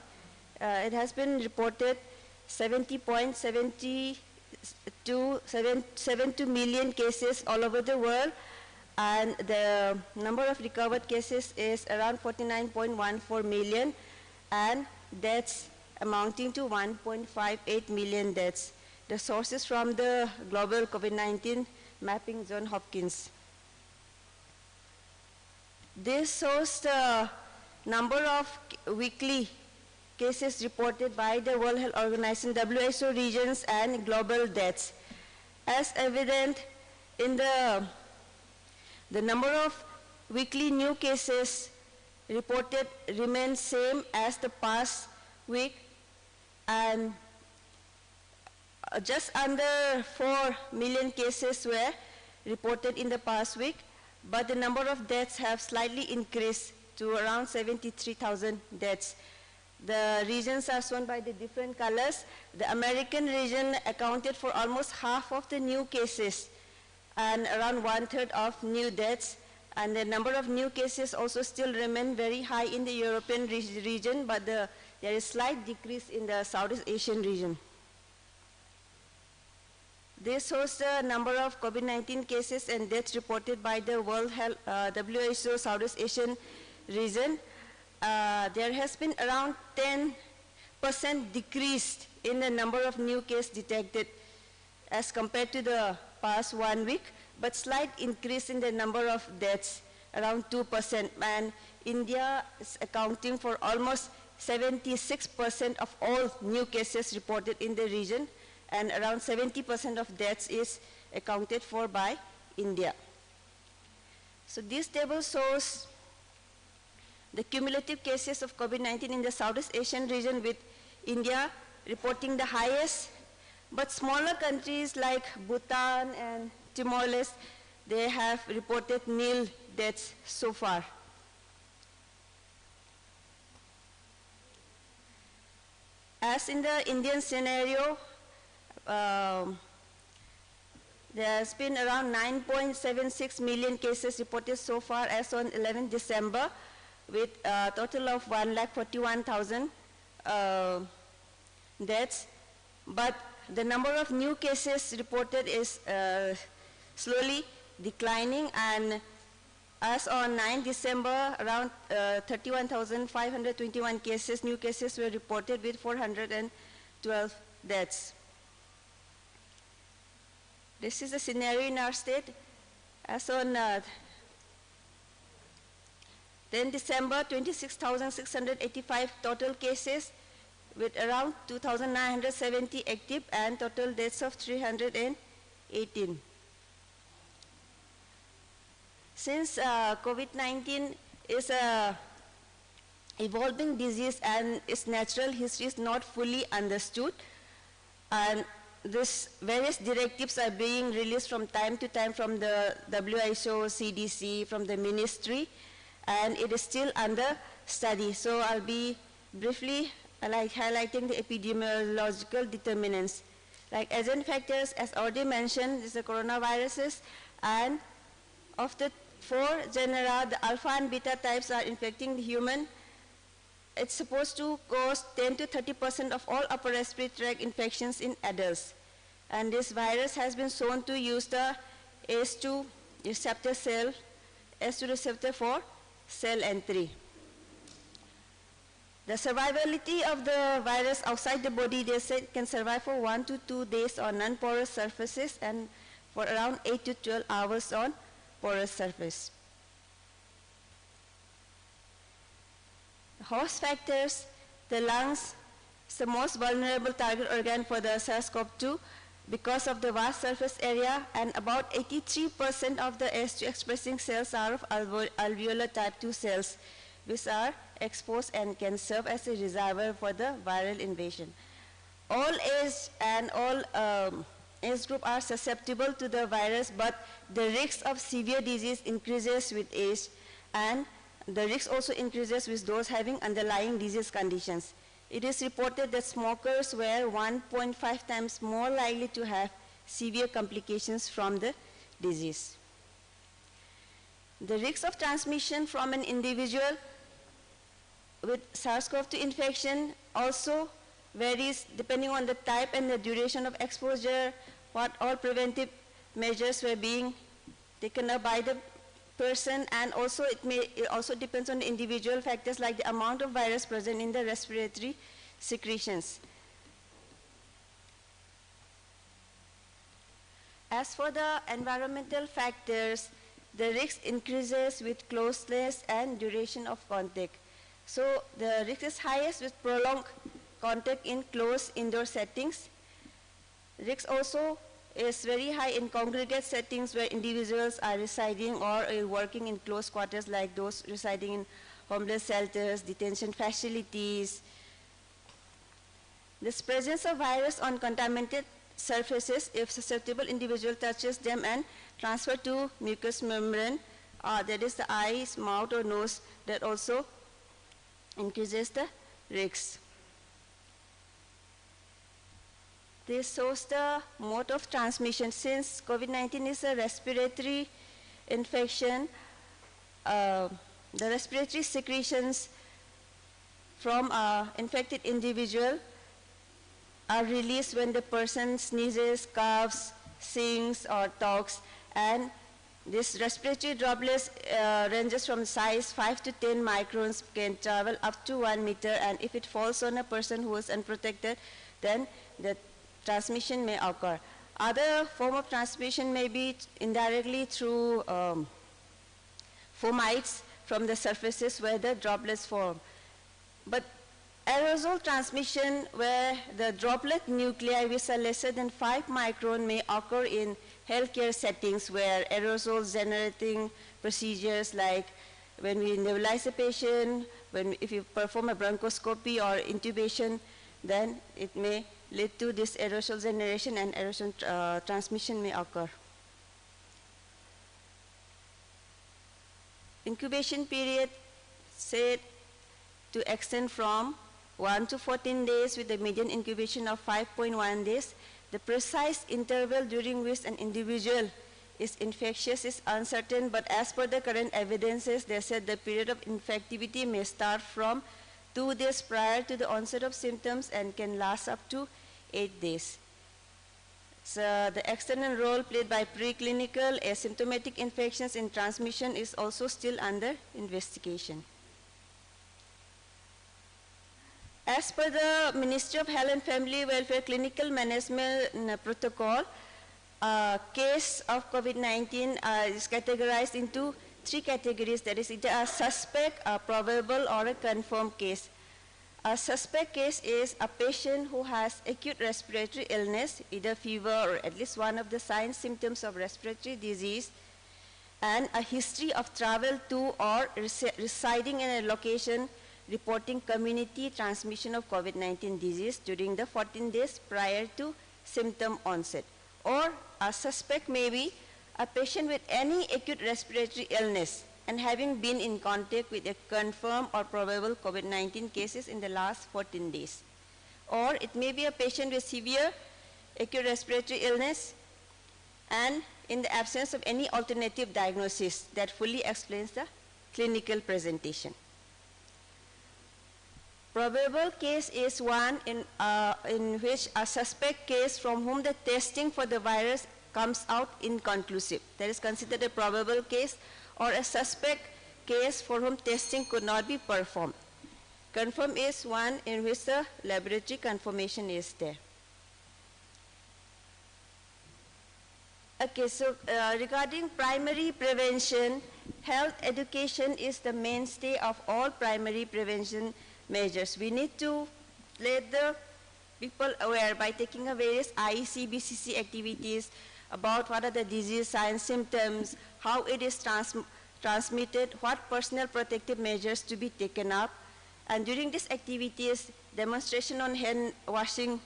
it has been reported 70.72 million cases all over the world, and the number of recovered cases is around 49.14 million, and deaths amounting to 1.58 million deaths. The sources from the global COVID-19 mapping Johns Hopkins. This shows the number of weekly cases reported by the World Health Organization, WHO regions, and global deaths. As evident in the number of weekly new cases reported remains same as the past week, and just under 4 million cases were reported in the past week, but the number of deaths have slightly increased to around 73,000 deaths. The regions are shown by the different colors. The American region accounted for almost half of the new cases and around 1/3 of new deaths. And the number of new cases also still remain very high in the European region, but there is slight decrease in the Southeast Asian region. This shows the number of COVID-19 cases and deaths reported by the World Health, WHO Southeast Asian region. There has been around 10% decrease in the number of new cases detected as compared to the past 1 week, but slight increase in the number of deaths, around 2%. And India is accounting for almost 76% of all new cases reported in the region, and around 70% of deaths is accounted for by India. So this table shows the cumulative cases of COVID-19 in the Southeast Asian region, with India reporting the highest, but smaller countries like Bhutan and Timor-Leste, they have reported nil deaths so far. As in the Indian scenario, there has been around 9.76 million cases reported so far as on 11 December, with a total of 1,41,000 deaths. But the number of new cases reported is slowly declining, and as on 9 December, around 31,521 cases, new cases were reported with 412 deaths. This is the scenario in our state. As on 10 December, 26,685 total cases with around 2,970 active and total deaths of 318. Since COVID-19 is a evolving disease and its natural history is not fully understood, and this various directives are being released from time to time from the WHO, CDC, from the ministry, and it is still under study. So I'll be briefly highlighting the epidemiological determinants. Like agent factors, as already mentioned, is the coronaviruses, and of the 4 genera, the alpha and beta types are infecting the human. It's supposed to cause 10 to 30% of all upper respiratory tract infections in adults. And this virus has been shown to use the ACE2 receptor for cell entry. The survivability of the virus outside the body, they said, can survive for 1 to 2 days on non-porous surfaces and for around 8 to 12 hours on porous surface. Host factors, the lungs is the most vulnerable target organ for the SARS-CoV-2 because of the vast surface area, and about 83% of the ACE2 expressing cells are of alveolar type 2 cells, which are exposed and can serve as a reservoir for the viral invasion. All age and all age group are susceptible to the virus, but the risk of severe disease increases with age, and the risk also increases with those having underlying disease conditions. It is reported that smokers were 1.5 times more likely to have severe complications from the disease. The risk of transmission from an individual with SARS-CoV-2 infection also varies depending on the type and the duration of exposure, what all preventive measures were being taken up by the person, and also it also depends on the individual factors like the amount of virus present in the respiratory secretions. As for the environmental factors, the risk increases with closeness and duration of contact. So the risk is highest with prolonged contact in closed indoor settings. Risk also is very high in congregate settings where individuals are residing or working in close quarters, like those residing in homeless shelters, detention facilities. This presence of virus on contaminated surfaces, if susceptible individual touches them and transfer to mucous membrane, that is the eyes, mouth or nose, that also increases the risks. This shows the mode of transmission. Since COVID-19 is a respiratory infection, the respiratory secretions from an infected individual are released when the person sneezes, coughs, sings, or talks, and this respiratory droplets ranges from size 5 to 10 microns, can travel up to 1 meter, and if it falls on a person who is unprotected, then the transmission may occur. Other form of transmission may be indirectly through fomites from the surfaces where the droplets form. But aerosol transmission, where the droplet nuclei which are lesser than 5 micron may occur in healthcare settings where aerosols generating procedures like when we nebulize a patient, if you perform a bronchoscopy or intubation, then it may lead to this aerosol generation and aerosol transmission may occur. Incubation period said to extend from 1 to 14 days with a median incubation of 5.1 days. The precise interval during which an individual is infectious is uncertain, but as per the current evidences, they said the period of infectivity may start from 2 days prior to the onset of symptoms and can last up to 8 days. So the external role played by preclinical asymptomatic infections in transmission is also still under investigation. As per the Ministry of Health and Family Welfare Clinical Management Protocol, case of COVID-19 is categorized into 3 categories. That is either a suspect, a probable, or a confirmed case. A suspect case is a patient who has acute respiratory illness, either fever or at least one of the signs, symptoms of respiratory disease, and a history of travel to or residing in a location reporting community transmission of COVID-19 disease during the 14 days prior to symptom onset. Or a suspect may be a patient with any acute respiratory illness and having been in contact with a confirmed or probable COVID-19 cases in the last 14 days. Or it may be a patient with severe acute respiratory illness and in the absence of any alternative diagnosis that fully explains the clinical presentation. Probable case is one in which a suspect case from whom the testing for the virus comes out inconclusive. That is considered a probable case, or a suspect case for whom testing could not be performed. Confirmed is one in which the laboratory confirmation is there. Okay, so regarding primary prevention, health education is the mainstay of all primary prevention measures. We need to let the people aware by taking a various IEC, BCC activities about what are the disease signs, symptoms, how it is transmitted, what personal protective measures to be taken up. And during these activities, demonstration on hand washing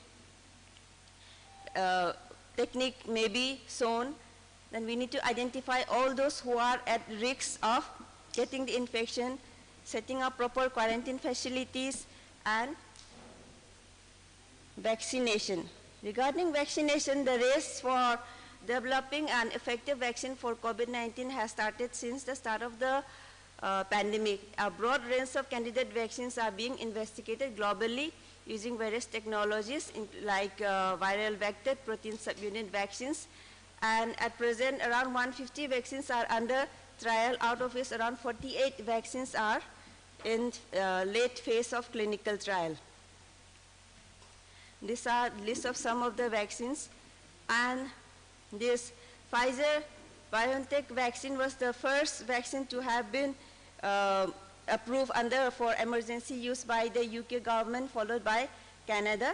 technique may be shown. Then we need to identify all those who are at risk of getting the infection, setting up proper quarantine facilities, and vaccination. Regarding vaccination, the race for developing an effective vaccine for COVID-19 has started since the start of the pandemic. A broad range of candidate vaccines are being investigated globally using various technologies like viral vector, protein subunit vaccines, and at present around 150 vaccines are under trial, out of which around 48 vaccines are in late phase of clinical trial. These are list of some of the vaccines, and this Pfizer-BioNTech vaccine was the first vaccine to have been approved for emergency use by the UK government, followed by Canada.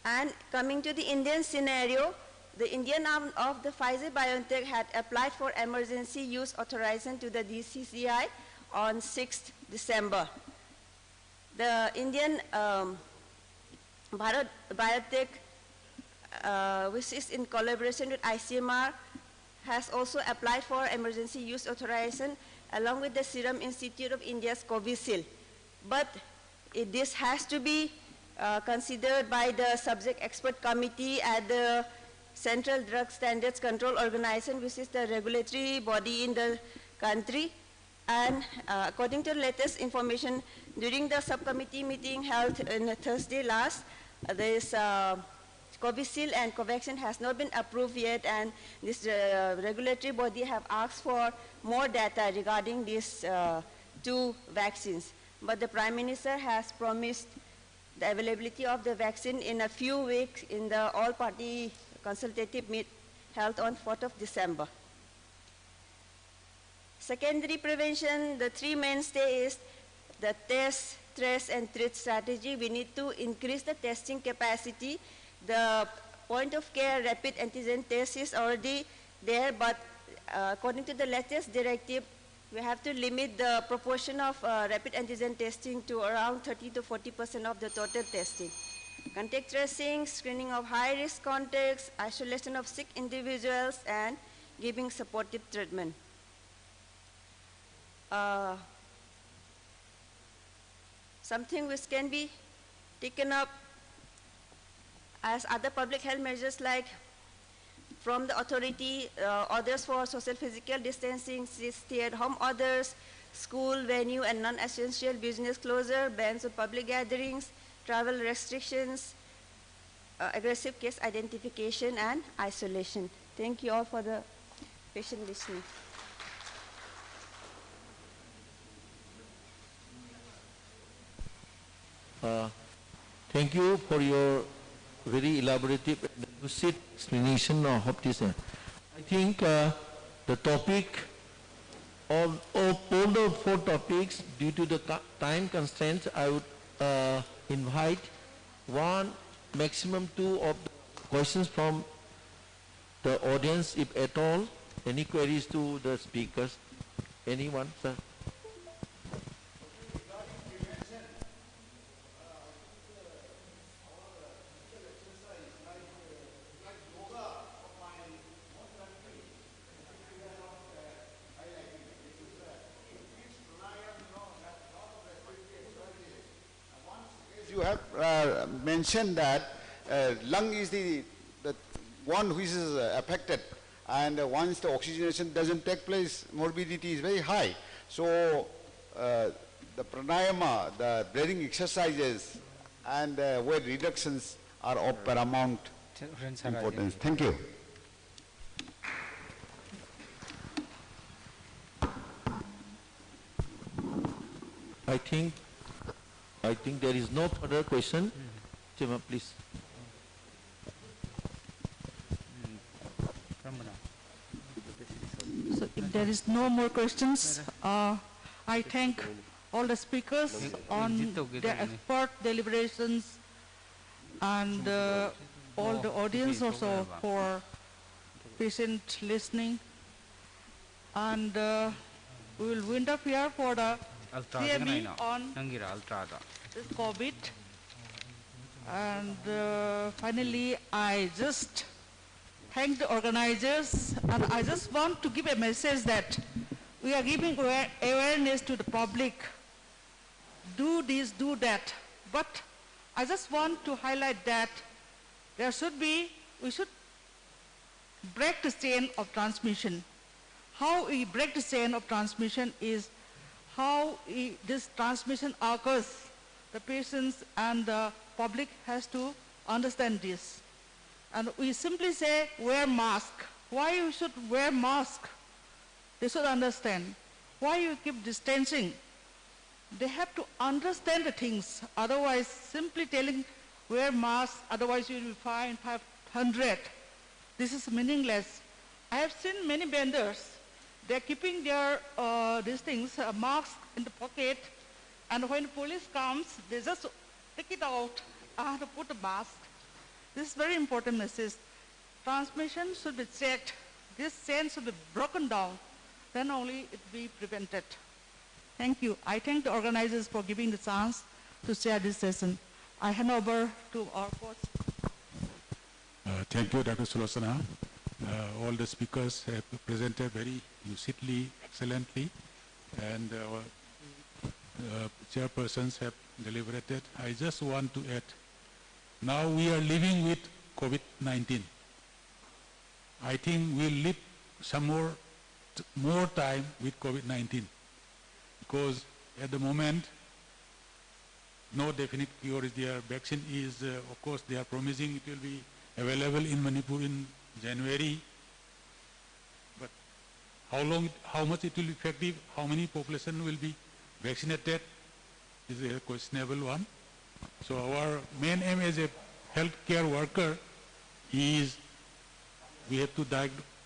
And coming to the Indian scenario, the Indian arm of the Pfizer-BioNTech had applied for emergency use authorization to the DCGI on 6th December. The Indian Bharat Biotech, which is in collaboration with ICMR, has also applied for emergency use authorization along with the Serum Institute of India's Covishield. But this has to be considered by the subject expert committee at the Central Drug Standards Control Organization, which is the regulatory body in the country. And according to the latest information, during the subcommittee meeting held on Thursday last, this Covishield and Covaxin has not been approved yet, and this regulatory body have asked for more data regarding these two vaccines. But the Prime Minister has promised the availability of the vaccine in a few weeks in the all-party consultative meet held on 4th of December. Secondary prevention, the three mainstays, the test, trace, and treat strategy. We need to increase the testing capacity. The point-of-care rapid antigen test is already there, but according to the latest directive, we have to limit the proportion of rapid antigen testing to around 30 to 40% of the total testing. Contact tracing, screening of high-risk contacts, isolation of sick individuals, and giving supportive treatment. Something which can be taken up as other public health measures, like from the authority, orders for social physical distancing, stay-at-home orders, school, venue, and non-essential business closure, bans on public gatherings, travel restrictions, aggressive case identification, and isolation. Thank you all for the patient listening. Thank you for your very elaborative and lucid explanation of this. I think the topic of all the four topics, due to the time constraints, I would invite one, maximum two of the questions from the audience, if at all. Any queries to the speakers? Anyone, sir? You have mentioned that lung is the one which is affected, and once the oxygenation doesn't take place, morbidity is very high. So the pranayama, the breathing exercises, and weight reductions are of paramount importance. Thank you. I think there is no further question. Chima, please. So if there is no more questions, I thank all the speakers on their expert deliberations, and all the audience also for patient listening. And we will wind up here for the CME on this COVID. And finally, I just thank the organizers, and I just want to give a message that we are giving awareness to the public. Do this, do that. But I just want to highlight that we should break the chain of transmission. How we break the chain of transmission is how this transmission occurs. The patients and the public has to understand this. And we simply say, wear mask. Why you should wear mask? They should understand. Why you keep distancing? They have to understand the things. Otherwise, simply telling, wear mask, otherwise you will be fined 500. This is meaningless. I have seen many vendors. They're keeping their masks in the pocket, and when the police comes, they just take it out and put the mask. This is very important message. Transmission should be checked. This chain should be broken down. Then only it will be prevented. Thank you. I thank the organizers for giving the chance to share this session. I hand over to our coach. Thank you, Dr. Sulosana. All the speakers have presented very lucidly, excellently, and our chairpersons have deliberated. I just want to add, now we are living with COVID-19. I think we'll live some more time with COVID-19 because at the moment, no definite cure is there. Vaccine is, of course, they are promising it will be available in Manipur in January. But how much it will be effective, how many population will be vaccinated is a questionable one. So our main aim as a healthcare worker is we have to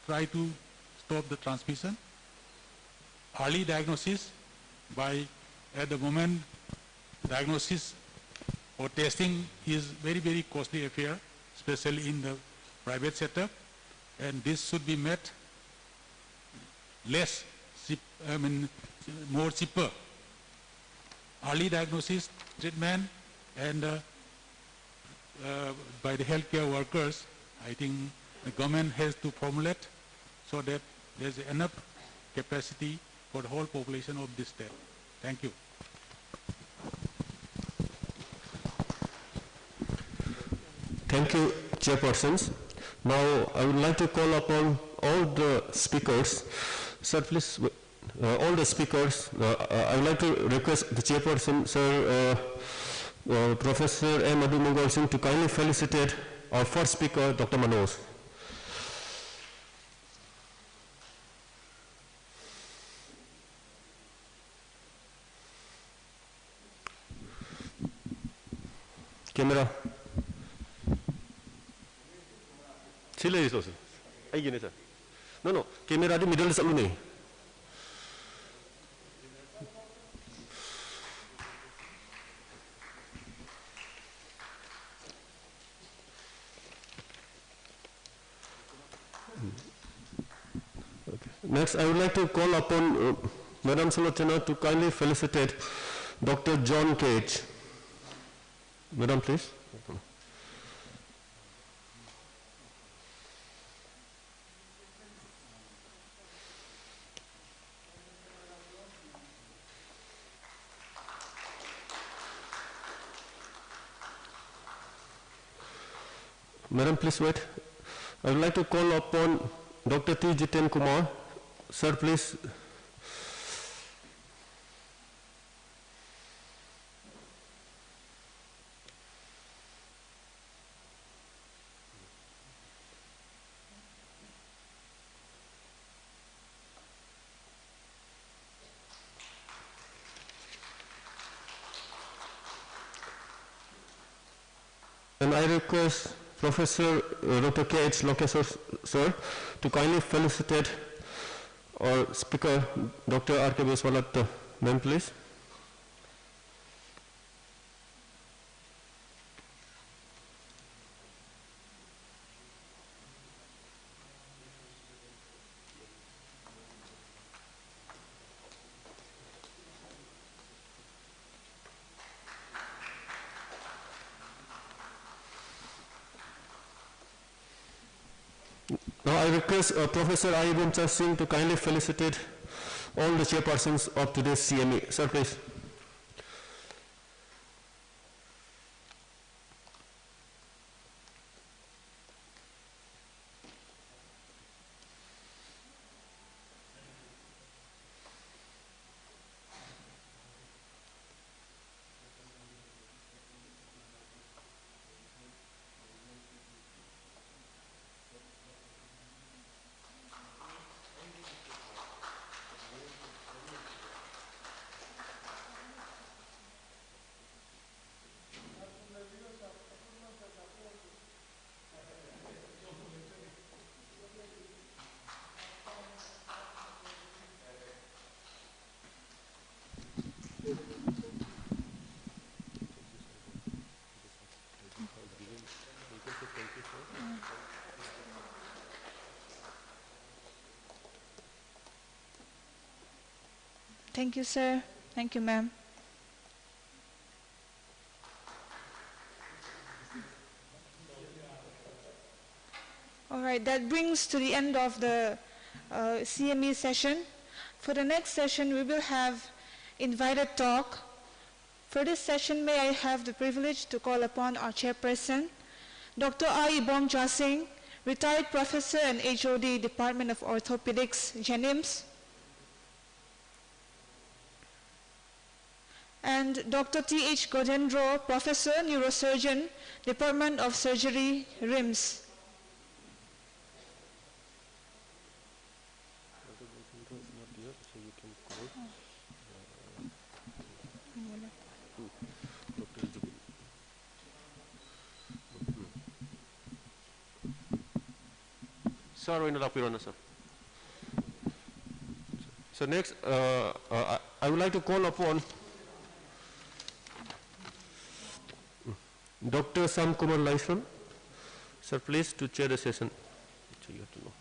try to stop the transmission. Early diagnosis by, at the moment, diagnosis or testing is very, very costly affair, especially in the private setup, and this should be met more cheaper. Early diagnosis, treatment, and by the healthcare workers, I think the government has to formulate so that there's enough capacity for the whole population of this state. Thank you. Thank you, Chairpersons. Now, I would like to call upon all the speakers. Sir, please, all the speakers, I would like to request the Chairperson, Sir, Professor M. Madhu Mangal Singh, to kindly felicitate our first speaker, Dr. Manoj. Camera. Sila iso sir. Ay gini sir. No. Camera di middle sa ni. Next, I would like to call upon Madam Sulochana to kindly felicitate Dr. John Cage. Madam, please. Madam, please wait. I would like to call upon Dr. T. Jiten Kumar. Sir, please. And I request Professor Dr. K.H. Lokeswar, sir, to kindly felicitate our speaker, Dr. R.K. Beswalat. Ma'am, please. Now I request Professor Ayubun Singh to kindly felicitate all the chairpersons of today's CME. Sir, please. Thank you, sir. Thank you, ma'am. All right, that brings to the end of the CME session. For the next session, we will have invited talk For this session, may I have the privilege to call upon our chairperson, Dr. I. Ibom Jasing, retired professor and HOD, Department of Orthopedics, Jennings, and Dr. T.H. Godendro, professor, neurosurgeon, Department of Surgery, RIMS. Sir, sir. So next, I would like to call upon Dr. Sam Kumar Laishwan. Sir, please to chair the session. So you have to know.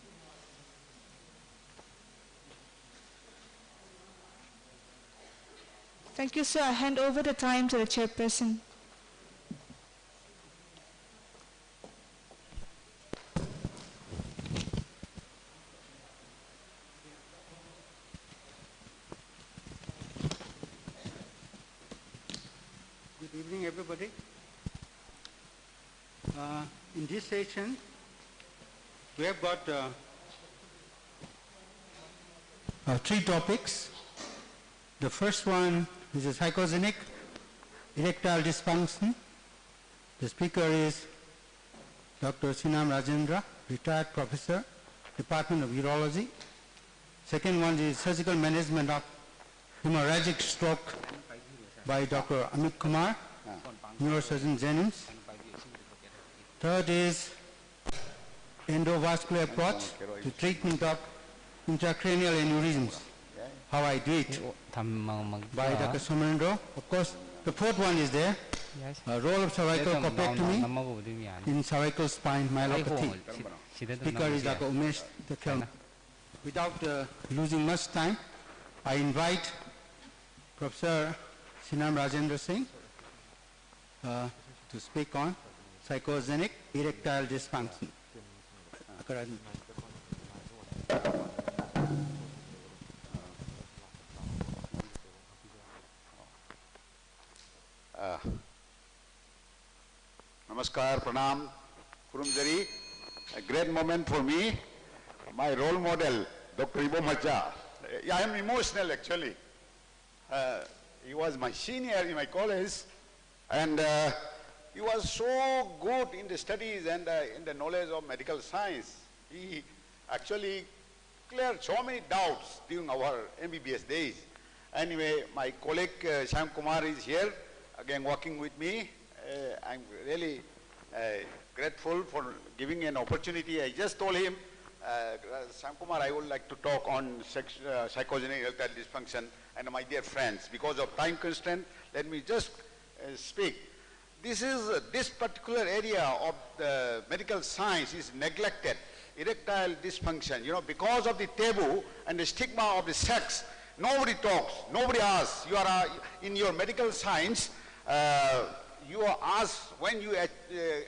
Thank you, sir. I hand over the time to the chairperson. Good evening, everybody. In this session, we have got three topics. The first one is a psychogenic erectile dysfunction. The speaker is Dr. Sinam Rajendra, retired professor, Department of Urology. Second one is surgical management of hemorrhagic stroke by Dr. Amit Kumar, neurosurgeon Jennings. Third is endovascular approach to treatment of intracranial aneurysms, how I do it, by Dr. Somerendra. Of course, the fourth one is there, role of cervical corpectomy in cervical spine myelopathy. Speaker is Dr. Umesh Tekel. Without losing much time, I invite Professor Sinam Rajendra Singh to speak on psychogenic erectile dysfunction. Namaskar, Pranam, Kurumjari. A great moment for me. My role model, Dr. Ibo Macha. I am emotional actually. He was my senior in my college, and he was so good in the studies and in the knowledge of medical science. He actually cleared so many doubts during our MBBS days. Anyway, my colleague Shyam Kumar is here, again working with me. I'm really grateful for giving an opportunity. I just told him, Shyam Kumar, I would like to talk on psychogenic erectile dysfunction, and my dear friends, because of time constraint, let me just speak. This particular area of the medical science is neglected. Erectile dysfunction, because of the taboo and the stigma of the sex, nobody talks, nobody asks. You are in your medical science, you are asked when you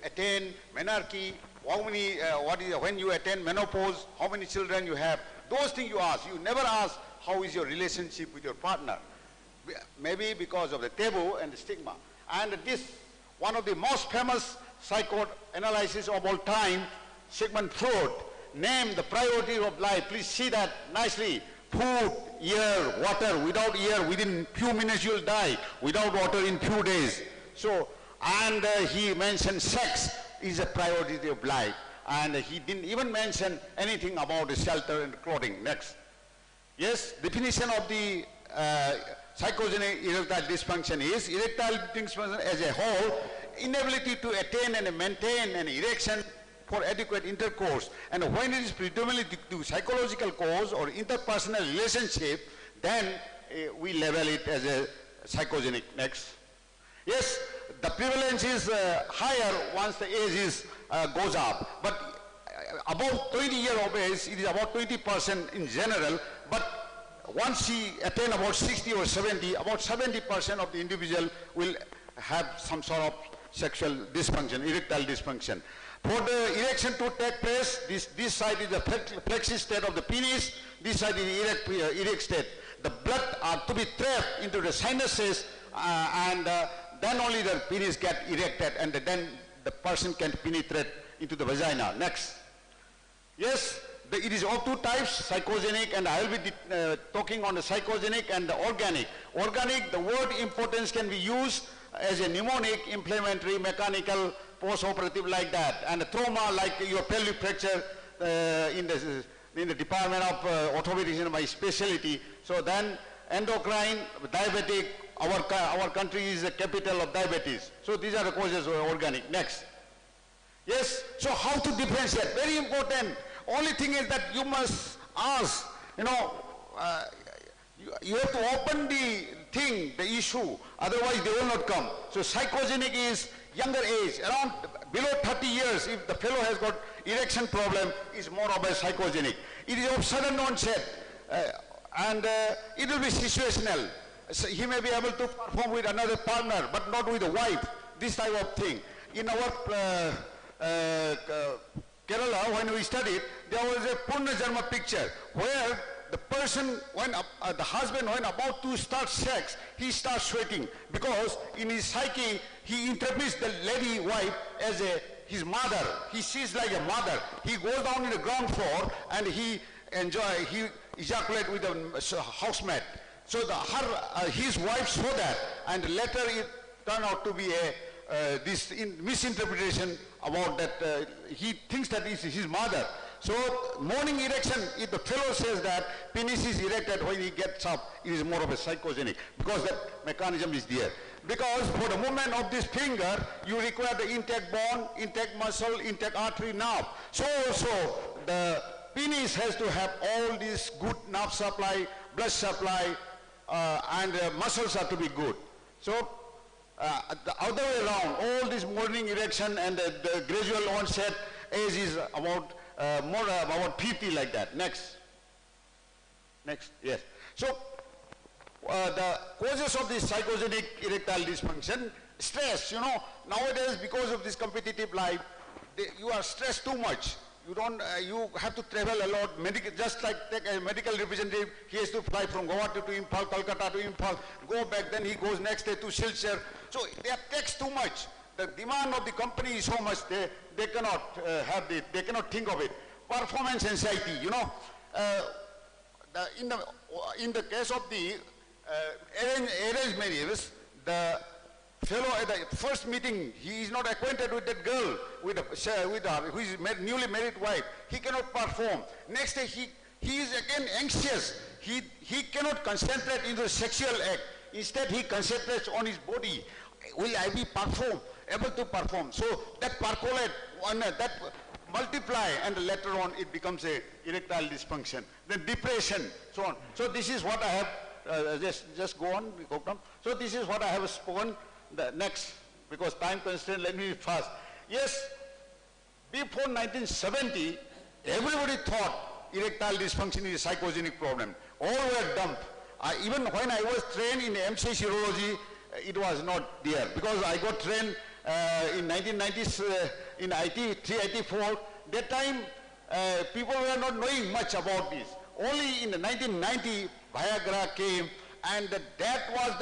attain menarche, how many, when you attain menopause, how many children you have. Those things you ask. You never ask how is your relationship with your partner. Maybe because of the taboo and the stigma. And this, one of the most famous psychoanalysis of all time, Sigmund Freud, named the priority of life. Please see that nicely. Food, air, water. Without air, within few minutes you'll die. Without water, in few days. So, and he mentioned sex is a priority of life. And he didn't even mention anything about the shelter and clothing. Next. Yes, definition of the psychogenic erectile dysfunction is erectile dysfunction as a whole, inability to attain and maintain an erection for adequate intercourse. And when it is predominantly due to psychological cause or interpersonal relationship, then we label it as a psychogenic. Next. Yes, the prevalence is higher once the age goes up. But above 20 years of age, it is about 20% in general. But once she attain about 60 or 70, about 70% of the individual will have some sort of sexual dysfunction, erectile dysfunction. For the erection to take place, this side is the flexi state of the penis, this side is the erect state. The blood are to be trapped into the sinuses and then only the penis get erected, and then the person can penetrate into the vagina. Next. Yes, it is of two types, psychogenic, and I will be talking on the psychogenic and the organic. Organic, the word importance can be used as a mnemonic, inflammatory, mechanical, post-operative, like that. And the trauma, like your pelvic fracture in the Department of Orthopedics in my specialty. So then endocrine, diabetic, our country is the capital of diabetes. So these are the causes of organic. Next. Yes, so how to differentiate? Very important. Only thing is that you must ask, you have to open the thing, the issue, otherwise they will not come. So psychogenic is younger age, around below 30 years, if the fellow has got erection problem, is more of a psychogenic. It is of sudden onset, and it will be situational. So he may be able to perform with another partner, but not with a wife, this type of thing. In our Kerala, when we studied, there was a Purna Janma picture where the person, when the husband, when about to start sex, he starts sweating because in his psyche, he interprets the lady wife as his mother. He sees like a mother. He goes down in the ground floor and he ejaculates with a housemate. So his wife saw that, and later it turned out to be this misinterpretation about that he thinks that it's his mother. So morning erection, if the fellow says that penis is erected when he gets up, it is more of a psychogenic because that mechanism is there. Because for the movement of this finger, you require the intake bone, intake muscle, intake artery, nerve. So also the penis has to have all this good nerve supply, blood supply, and muscles are to be good. So the other way around, all this morning erection and the gradual onset age is about more about 50 like that. Next. Next, yes. So the causes of this psychogenic erectile dysfunction, stress, nowadays because of this competitive life, you are stressed too much. You have to travel a lot, just like take a medical representative, he has to fly from Guwahati to Imphal, Kolkata to Imphal, go back, then he goes next day to Silchar. So they takes too much. The demand of the company is so much, they cannot they cannot think of it. Performance anxiety, in the case of the arranged marriages, the fellow at the first meeting, he is not acquainted with that girl, with her, who is newly married wife. He cannot perform. Next day, he is again anxious. He cannot concentrate into the sexual act. Instead, he concentrates on his body. Will I be able to perform? So that percolate, that multiply, and later on it becomes a erectile dysfunction. Then depression, so on. So this is what I have, just go on. So this is what I have spoken. The next, because time constraint, let me be fast. Yes, before 1970, everybody thought erectile dysfunction is a psychogenic problem. All were dumped. Even when I was trained in MCH urology, it was not there, because I got trained in 1990s in IT 384. That time, people were not knowing much about this. Only in the 1990, Viagra came, and that was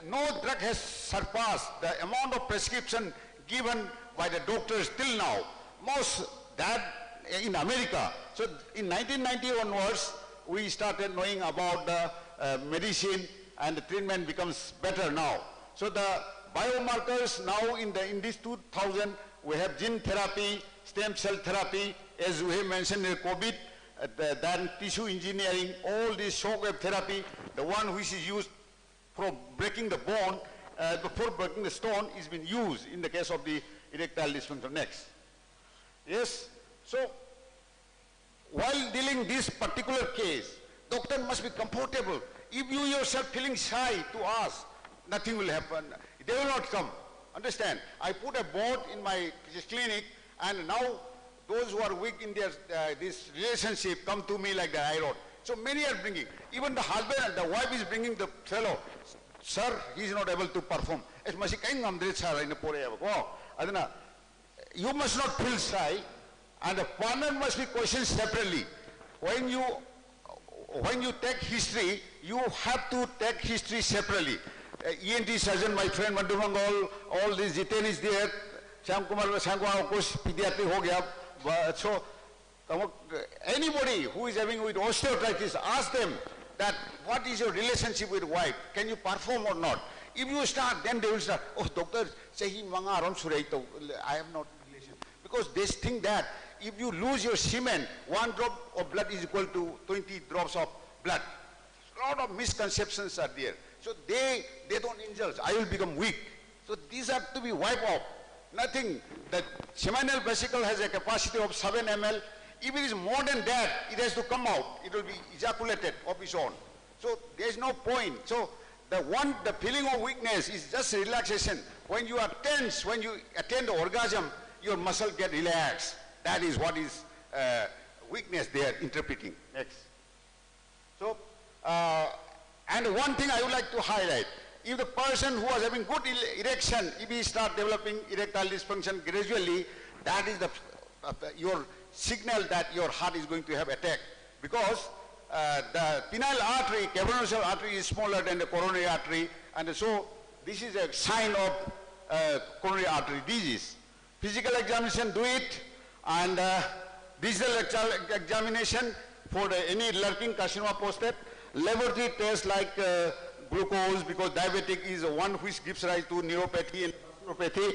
no drug has surpassed the amount of prescription given by the doctors till now. Most that in America. So in 1990 onwards, we started knowing about the medicine, and the treatment becomes better now. So the biomarkers now in this 2000, we have gene therapy, stem cell therapy, as we have mentioned in COVID, then tissue engineering, all this shockwave therapy, the one which is used for breaking the bone, before breaking the stone, is been used in the case of the erectile dysfunction. Next. Yes, so while dealing this particular case, doctor must be comfortable. If you yourself feeling shy to ask, nothing will happen. They will not come. Understand? I put a board in my clinic, and now those who are weak in their this relationship come to me like that I wrote. So many are bringing. Even the husband and the wife is bringing the fellow. Sir, he is not able to perform. You must not feel shy, and the partner must be questioned separately. When you take history, you have to take history separately. ENT surgeon, my friend Mandumangal, all this Jiten is there, Sam Kumar, of course, pediatric ho gaya. So, anybody who is having with osteoarthritis, ask them that what is your relationship with wife? Can you perform or not? If you start, then they will start, oh, doctor, say he manga aron suraito. I have not relation. Because they think that if you lose your semen, 1 drop of blood is equal to 20 drops of blood. A lot of misconceptions are there. So they don't indulge. I will become weak. So these have to be wiped off. Nothing. The seminal vesicle has a capacity of 7 ml. If it is more than that, it has to come out. It will be ejaculated of its own. So there is no point. So the feeling of weakness is just relaxation. When you are tense, when you attain the orgasm, your muscle get relaxed. That is what is weakness they are interpreting. Next. So, and one thing I would like to highlight, if the person who was having good erection, if he start developing erectile dysfunction gradually, that is your signal that your heart is going to have attack. Because the penile artery, cavernous artery is smaller than the coronary artery, and so this is a sign of coronary artery disease. Physical examination, do it, and digital examination for any lurking carcinoma prostate. Laboratory tests like glucose, because diabetic is one which gives rise to neuropathy and neuropathy.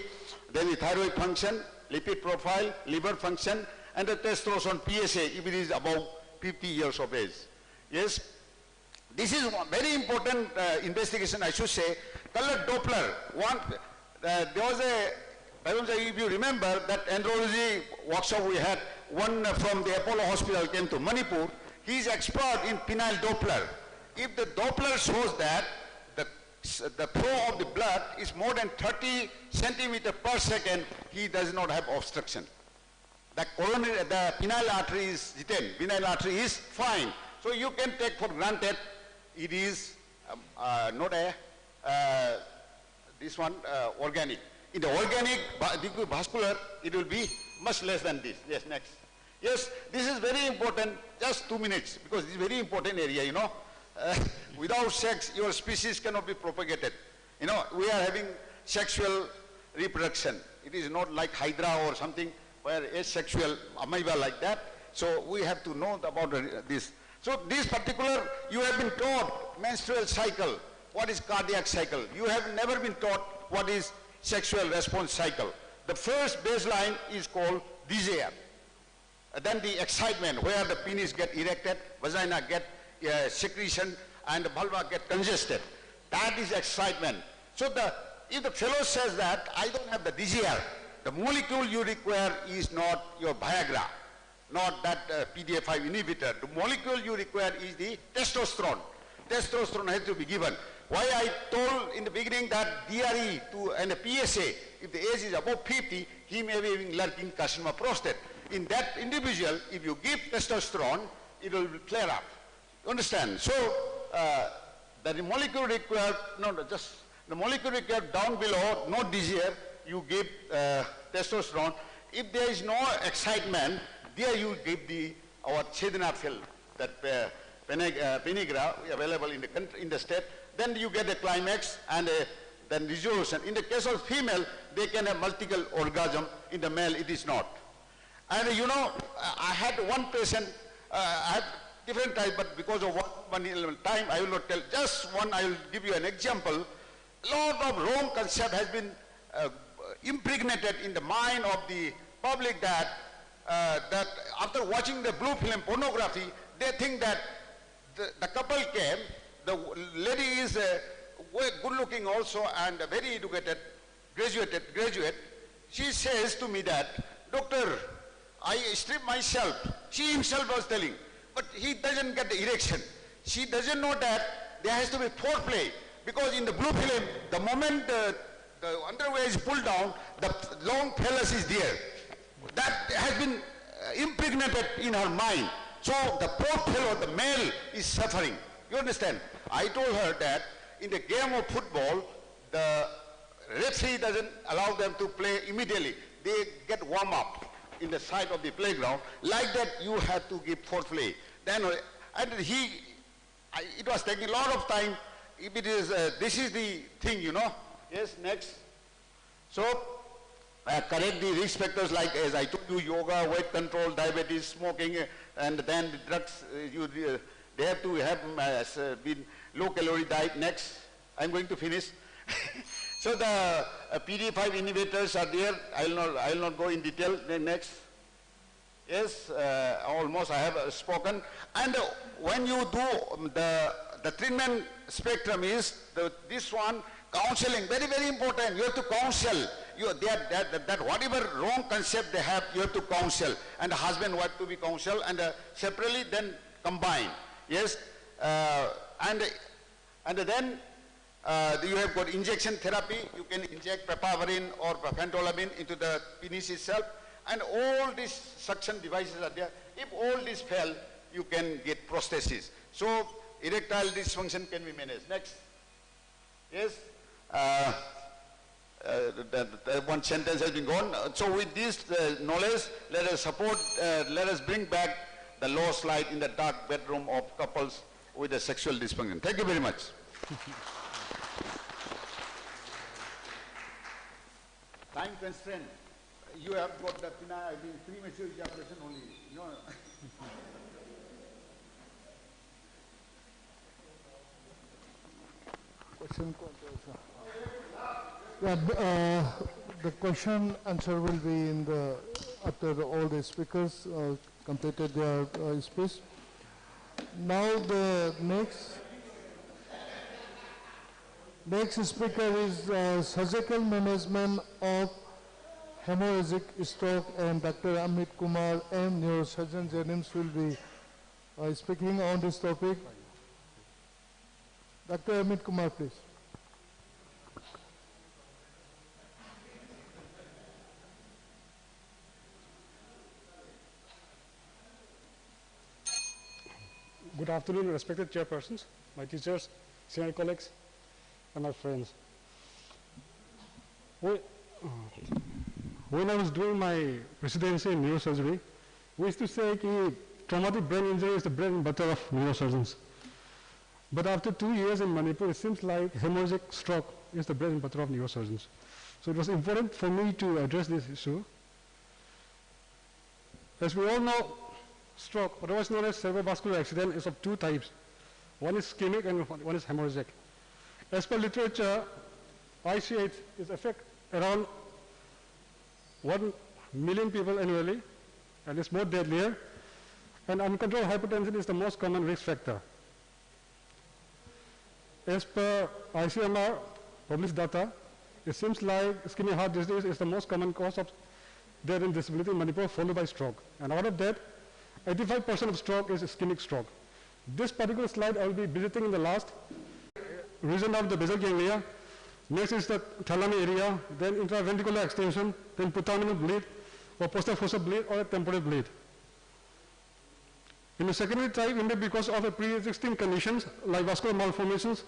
Then the thyroid function, lipid profile, liver function, and the testosterone PSA if it is above 50 years of age. Yes, this is one very important investigation, I should say. Color Doppler. There was if you remember that andrology workshop we had, one from the Apollo Hospital came to Manipur. He is expert in penile Doppler. If the Doppler shows that the flow of the blood is more than 30 centimeters per second, he does not have obstruction. The penile artery is penile artery is fine. So you can take for granted it is not this one organic. In the organic vascular, it will be much less than this. Yes, next. Yes, this is very important. Just 2 minutes, because this is very important area, you know. Without sex, your species cannot be propagated. You know, we are having sexual reproduction. It is not like Hydra or something where asexual amoeba like that. So we have to know about this. So this particular, you have been taught menstrual cycle. What is cardiac cycle? You have never been taught what is sexual response cycle. The first baseline is called desire. Then the excitement, where the penis get erected, vagina get secretion, and the vulva get congested. That is excitement. So if the fellow says that, I don't have the desire, the molecule you require is not your Viagra, not that PDA5 inhibitor. The molecule you require is the testosterone. Testosterone has to be given. Why I told in the beginning that DRE and the PSA, if the age is above 50, he may be having lurking carcinoma prostate. In that individual, if you give testosterone, it will clear up. You understand? So, the molecule required, the molecule required down below, no desire, you give testosterone. If there is no excitement, there you give our sildenafil, that Penigra, available in the state. Then you get a climax and then resolution. In the case of female, they can have multiple orgasm. In the male, it is not. And you know, I had one patient, I have different types, but because of one time, I will not tell. Just one, I will give you an example. A lot of wrong concept has been impregnated in the mind of the public that after watching the blue film pornography, they think that the couple came, the lady is good looking also and very educated, graduate. She says to me that, doctor, I strip myself. She himself was telling, but he doesn't get the erection. She doesn't know that there has to be foreplay, because in the blue film, the moment the underwear is pulled down, the long phallus is there. That has been impregnated in her mind. So the poor fellow, the male, is suffering. You understand? I told her that in the game of football, the referee doesn't allow them to play immediately. They get warm up in the side of the playground. Like that, you have to give foreplay. Then, and it was taking a lot of time. if it is, this is the thing, you know. Yes, next. So, correct the risk factors like, as I told you, yoga, weight control, diabetes, smoking, and then the drugs, they have to have been low-calorie diet. Next, I'm going to finish. So the PD5 inhibitors are there. I will not go in detail. Then next. Yes, almost I have spoken. And when you do the treatment spectrum is this one, counseling, very, very important. You have to counsel. That whatever wrong concept they have, you have to counsel. And the husband wife to be counsel, and separately then combine. Yes, and then you have got injection therapy. You can inject prepaverin or phentolamine into the penis itself. And all these suction devices are there. If all these fail, you can get prosthesis. So erectile dysfunction can be managed. Next. Yes. One sentence has been gone. So with this knowledge, let us bring back the lost light in the dark bedroom of couples with a sexual dysfunction. Thank you very much. Time constraint. You have got the premature ejaculation only. No. Question. Yeah, the question answer will be in the after all the speakers completed their speech. Now the next speaker is surgical management of hemorrhagic stroke, and Dr. Amit Kumar M. neurosurgeon Jennings will be speaking on this topic. Dr. Amit Kumar, please. Good afternoon, respected chairpersons, my teachers, senior colleagues, and my friends. When I was doing my residency in neurosurgery, we used to say that traumatic brain injury is the bread and butter of neurosurgeons. But after 2 years in Manipur, it seems like hemorrhagic stroke is the bread and butter of neurosurgeons. So it was important for me to address this issue. As we all know, stroke, otherwise known as cerebrovascular accident, is of two types. One is ischemic and one is hemorrhagic. As per literature, ICH is affect around 1 million people annually, and it's more deadlier. And uncontrolled hypertension is the most common risk factor. As per ICMR published data, it seems like ischemic heart disease is the most common cause of death and disability in Manipur, followed by stroke. And out of that, 85% of stroke is ischemic stroke. This particular slide I will be visiting in the last. Region of the basal ganglia. Next is the thalamic area, then intraventricular extension, then putamen bleed, or post-fossa bleed, or a temporal bleed. In the secondary type, it may be because of a pre-existing conditions like vascular malformations,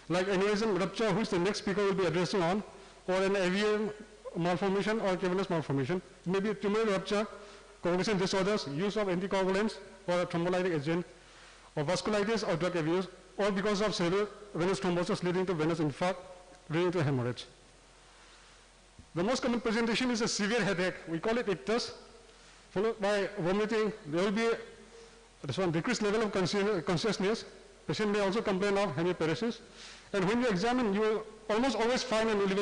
like aneurysm rupture, which the next speaker will be addressing on, or an avian malformation or cavernous malformation. It may be a tumoral rupture, coagulation disorders, use of anticoagulants or a thrombolytic agent, or vasculitis or drug abuse, or because of cerebral venous thrombosis leading to venous infarct, leading to hemorrhage. The most common presentation is a severe headache. We call it ictus, followed by vomiting. There will be decreased level of consciousness. Patient may also complain of hemiparesis. And when you examine, you will almost always find an elevation